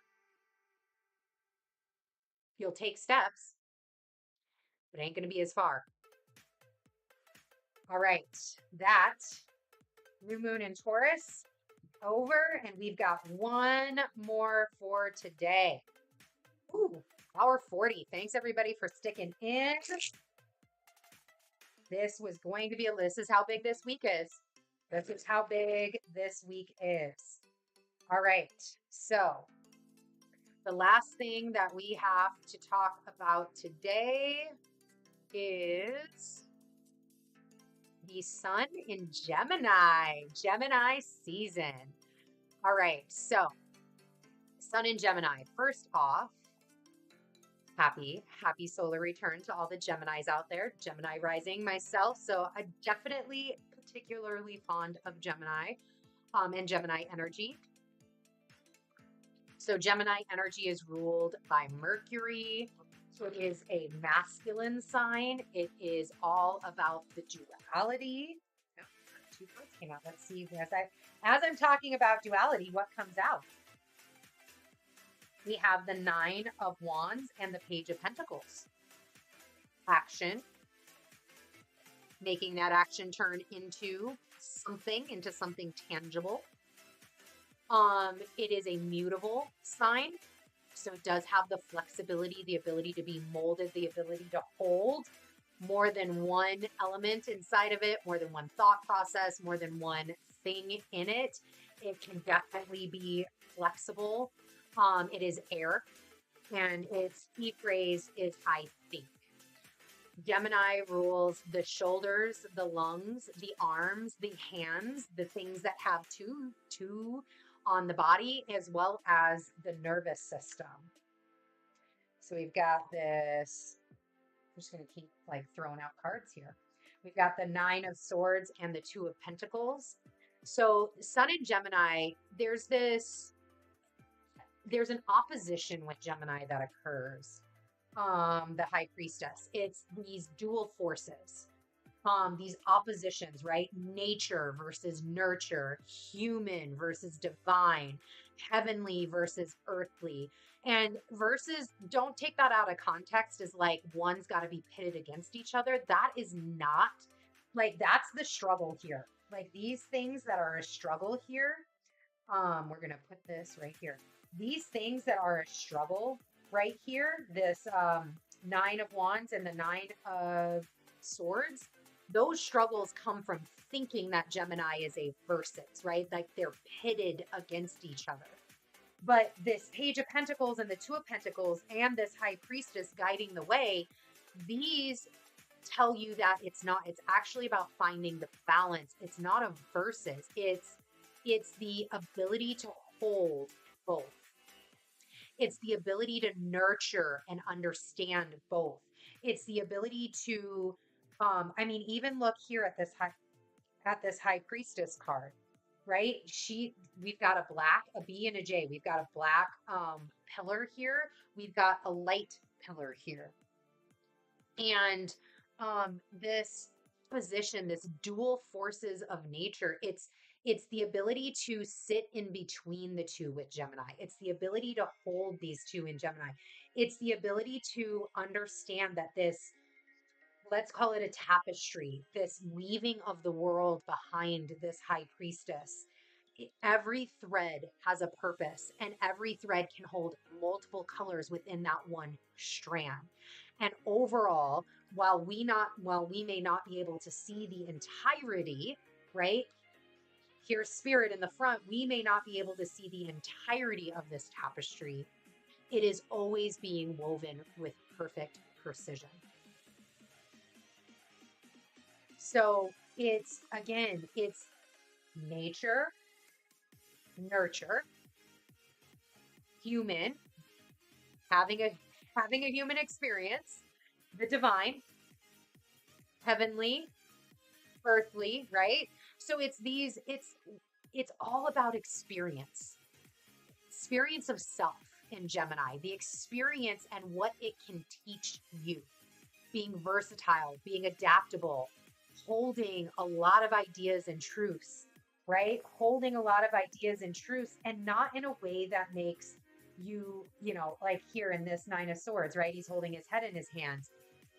You'll take steps, but it ain't going to be as far. All right, that new moon in Taurus over, and we've got one more for today. Ooh, hour 40. Thanks everybody for sticking in. this was going to be this is how big this week is. This is how big this week is. All right. So the last thing that we have to talk about today is the sun in Gemini season. All right. So sun in Gemini. First off, happy solar return to all the Geminis out there. Gemini rising myself. So I'm definitely particularly fond of Gemini and Gemini energy. So Gemini energy is ruled by Mercury. So it is a masculine sign. It is all about the duality. Oh, two cards came out. Let's see as I'm talking about duality, what comes out? We have the 9 of Wands and the Page of Pentacles. Action. Making that action turn into something tangible. It is a mutable sign. So it does have the flexibility, the ability to be molded, the ability to hold more than one element inside of it, more than one thought process, more than one thing in it. It can definitely be flexible. It is air, and its key phrase is I think. Gemini rules the shoulders, the lungs, the arms, the hands, the things that have two on the body, as well as the nervous system. So we've got this, I'm just going to keep like throwing out cards here. We've got the 9 of Swords and the 2 of Pentacles. So Sun in Gemini, there's an opposition with Gemini that occurs. The High Priestess. It's these dual forces, these oppositions, right? Nature versus nurture, human versus divine, heavenly versus earthly. And versus, don't take that out of context as like one's got to be pitted against each other. That is not like, that's the struggle here. Like these things that are a struggle here, we're going to put this right here. These things that are a struggle right here, this 9 of Wands and the 9 of Swords, those struggles come from thinking that Gemini is a versus, right? Like they're pitted against each other. But this Page of Pentacles and the 2 of Pentacles and this High Priestess guiding the way, these tell you that it's actually about finding the balance. It's not a versus. It's the ability to hold both. It's the ability to nurture and understand both. It's the ability to, even look here at this High Priestess card, right? We've got a B and a J. We've got a black pillar here. We've got a light pillar here. And this position, this dual forces of nature, it's the ability to sit in between the two with Gemini. It's the ability to hold these two in Gemini. It's the ability to understand that this, let's call it a tapestry, this weaving of the world behind this High Priestess. Every thread has a purpose, and every thread can hold multiple colors within that one strand. And overall, while we may not be able to see the entirety, right? Here's Spirit in the front. We may not be able to see the entirety of this tapestry. It is always being woven with perfect precision. So it's nature, nurture, human, having a human experience, the divine, heavenly, earthly, right? So it's all about experience of self in Gemini, the experience and what it can teach you, being versatile, being adaptable, holding a lot of ideas and truths, right? Holding a lot of ideas and truths, and not in a way that makes you, like here in this 9 of Swords, right? He's holding his head in his hands.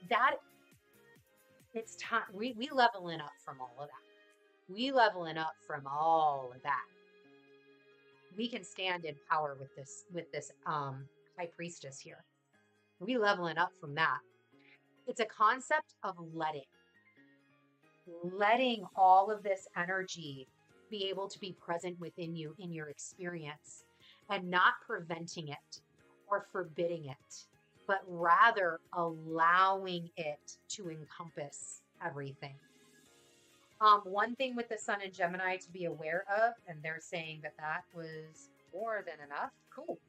That it's time we leveling up from all of that. We leveling up from all of that. We can stand in power with this High Priestess here. We leveling up from that. It's a concept of letting. letting all of this energy be able to be present within you in your experience and not preventing it or forbidding it, but rather allowing it to encompass everything. One thing with the sun in Gemini to be aware of, and they're saying that that was more than enough. Cool.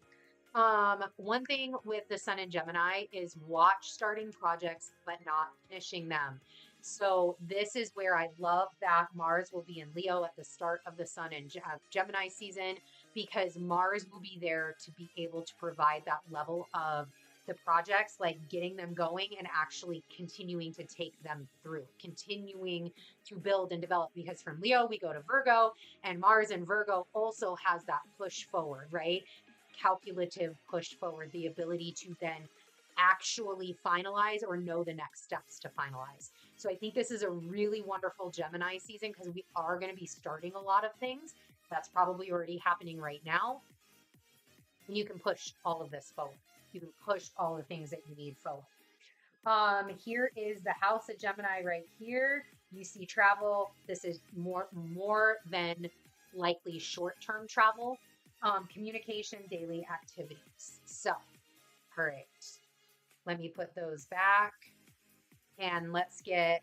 One thing with the sun in Gemini is watch starting projects, but not finishing them. So this is where I love that Mars will be in Leo at the start of the sun in Gemini season, because Mars will be there to be able to provide that level of the projects, like getting them going and actually continuing to take them through, continuing to build and develop. Because from Leo, we go to Virgo, and Mars in Virgo also has that push forward, right? Calculative push forward, the ability to then actually finalize or know the next steps to finalize. So I think this is a really wonderful Gemini season because we are going to be starting a lot of things. That's probably already happening right now. And you can push all of this forward. You can push all the things that you need forward. Here is the house of Gemini right here. You see travel. This is more than likely short-term travel. Communication, daily activities. So, all right, let me put those back and let's get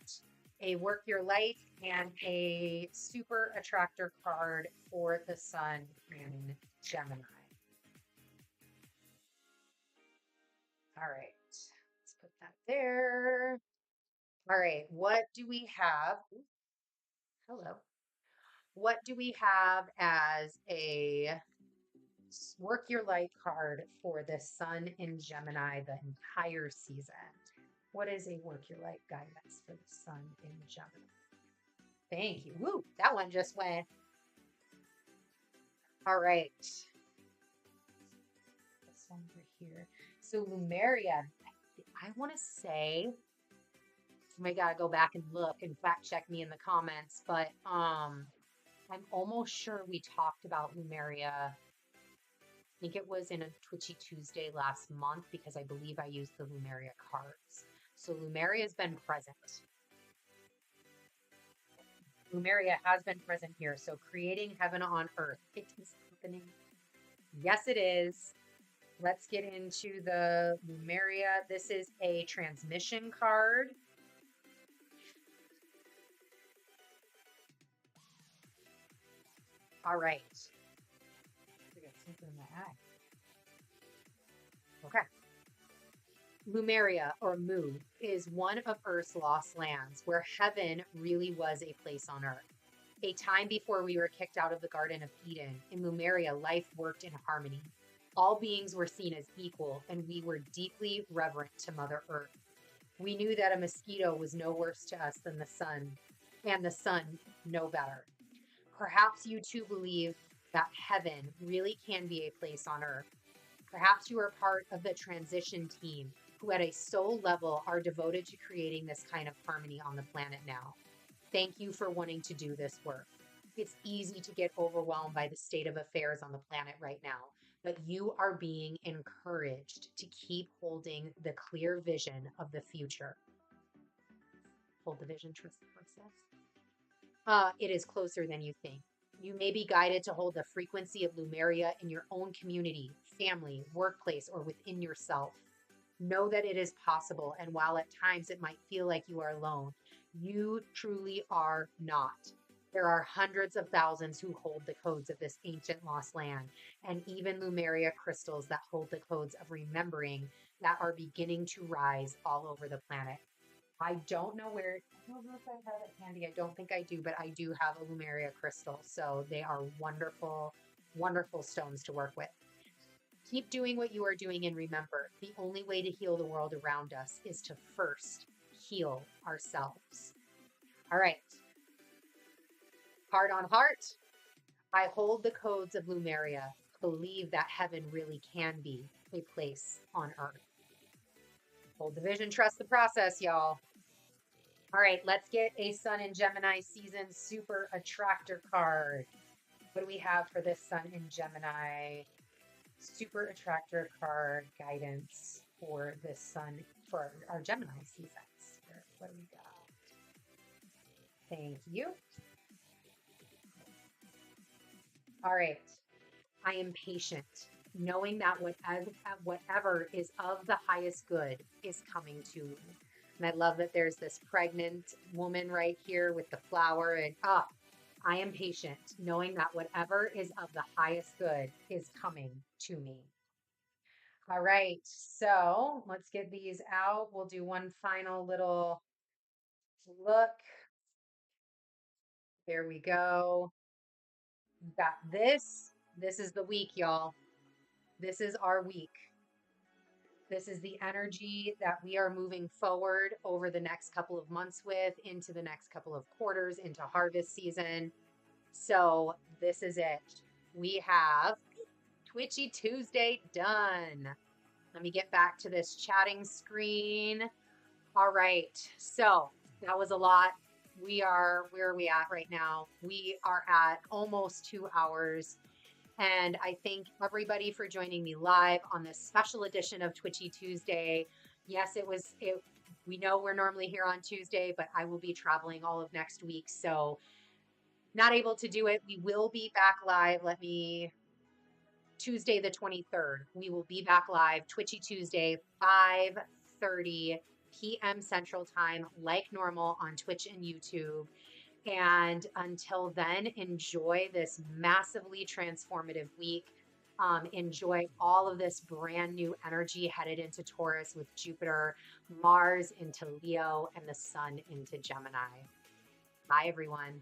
a work your life and a super attractor card for the sun in Gemini. All right, let's put that there. All right, what do we have? Ooh, hello. What do we have as a work your life card for the sun in Gemini the entire season? What is a work your life guidance for the sun in Gemini? Thank you. Woo, that one just went. All right. This one over here. So Lumeria, I want to say, you may gotta go back and look and fact check me in the comments, but I'm almost sure we talked about Lumeria. I think it was in a Twitchy Tuesday last month because I believe I used the Lumeria cards. So Lumeria has been present. Lumeria has been present here. So creating heaven on earth. It is happening. Yes, it is. Let's get into the Lumeria. This is a transmission card. All right. I got something in my eye. Okay. Lumeria, or Mu, is one of Earth's lost lands where heaven really was a place on Earth. A time before we were kicked out of the Garden of Eden, in Lumeria, life worked in harmony. All beings were seen as equal, and we were deeply reverent to Mother Earth. We knew that a mosquito was no worse to us than the sun, and the sun no better. Perhaps you too believe that heaven really can be a place on Earth. Perhaps you are part of the transition team who at a soul level are devoted to creating this kind of harmony on the planet now. Thank you for wanting to do this work. It's easy to get overwhelmed by the state of affairs on the planet right now, but you are being encouraged to keep holding the clear vision of the future. Hold the vision, trust the process. It is closer than you think. You may be guided to hold the frequency of Lumeria in your own community, family, workplace, or within yourself. Know that it is possible, and while at times it might feel like you are alone, you truly are not. There are hundreds of thousands who hold the codes of this ancient lost land, and even Lumeria crystals that hold the codes of remembering that are beginning to rise all over the planet. I don't know where, I don't know if I have it handy. I don't think I do, but I do have a Lumeria crystal. So they are wonderful, wonderful stones to work with. Keep doing what you are doing, and remember, the only way to heal the world around us is to first heal ourselves. All right. Heart on heart. I hold the codes of Lumeria. Believe that heaven really can be a place on earth. Hold the vision, trust the process, y'all. All right, let's get a Sun in Gemini season super attractor card. What do we have for this Sun in Gemini super attractor card guidance for this Sun for our Gemini seasons? What do we got? Thank you. All right. I am patient, knowing that whatever is of the highest good is coming to me. And I love that there's this pregnant woman right here with the flower. And I am patient, knowing that whatever is of the highest good is coming to me. All right, so let's get these out. We'll do one final little look. There we go. We've got this. This is the week, y'all. This is our week. This is the energy that we are moving forward over the next couple of months with, into the next couple of quarters, into harvest season. So this is it. We have Twitchy Tuesday done. Let me get back to this chatting screen. All right. So that was a lot. Where are we at right now? We are at almost 2 hours. And I thank everybody for joining me live on this special edition of Twitchy Tuesday. Yes, we know we're normally here on Tuesday, but I will be traveling all of next week. So not able to do it. We will be back live. Tuesday the 23rd. We will be back live, Twitchy Tuesday, 5:30 p.m. Central Time, like normal on Twitch and YouTube. And until then, enjoy this massively transformative week. Enjoy all of this brand new energy headed into Taurus with Jupiter, Mars into Leo, and the Sun into Gemini. Bye, everyone.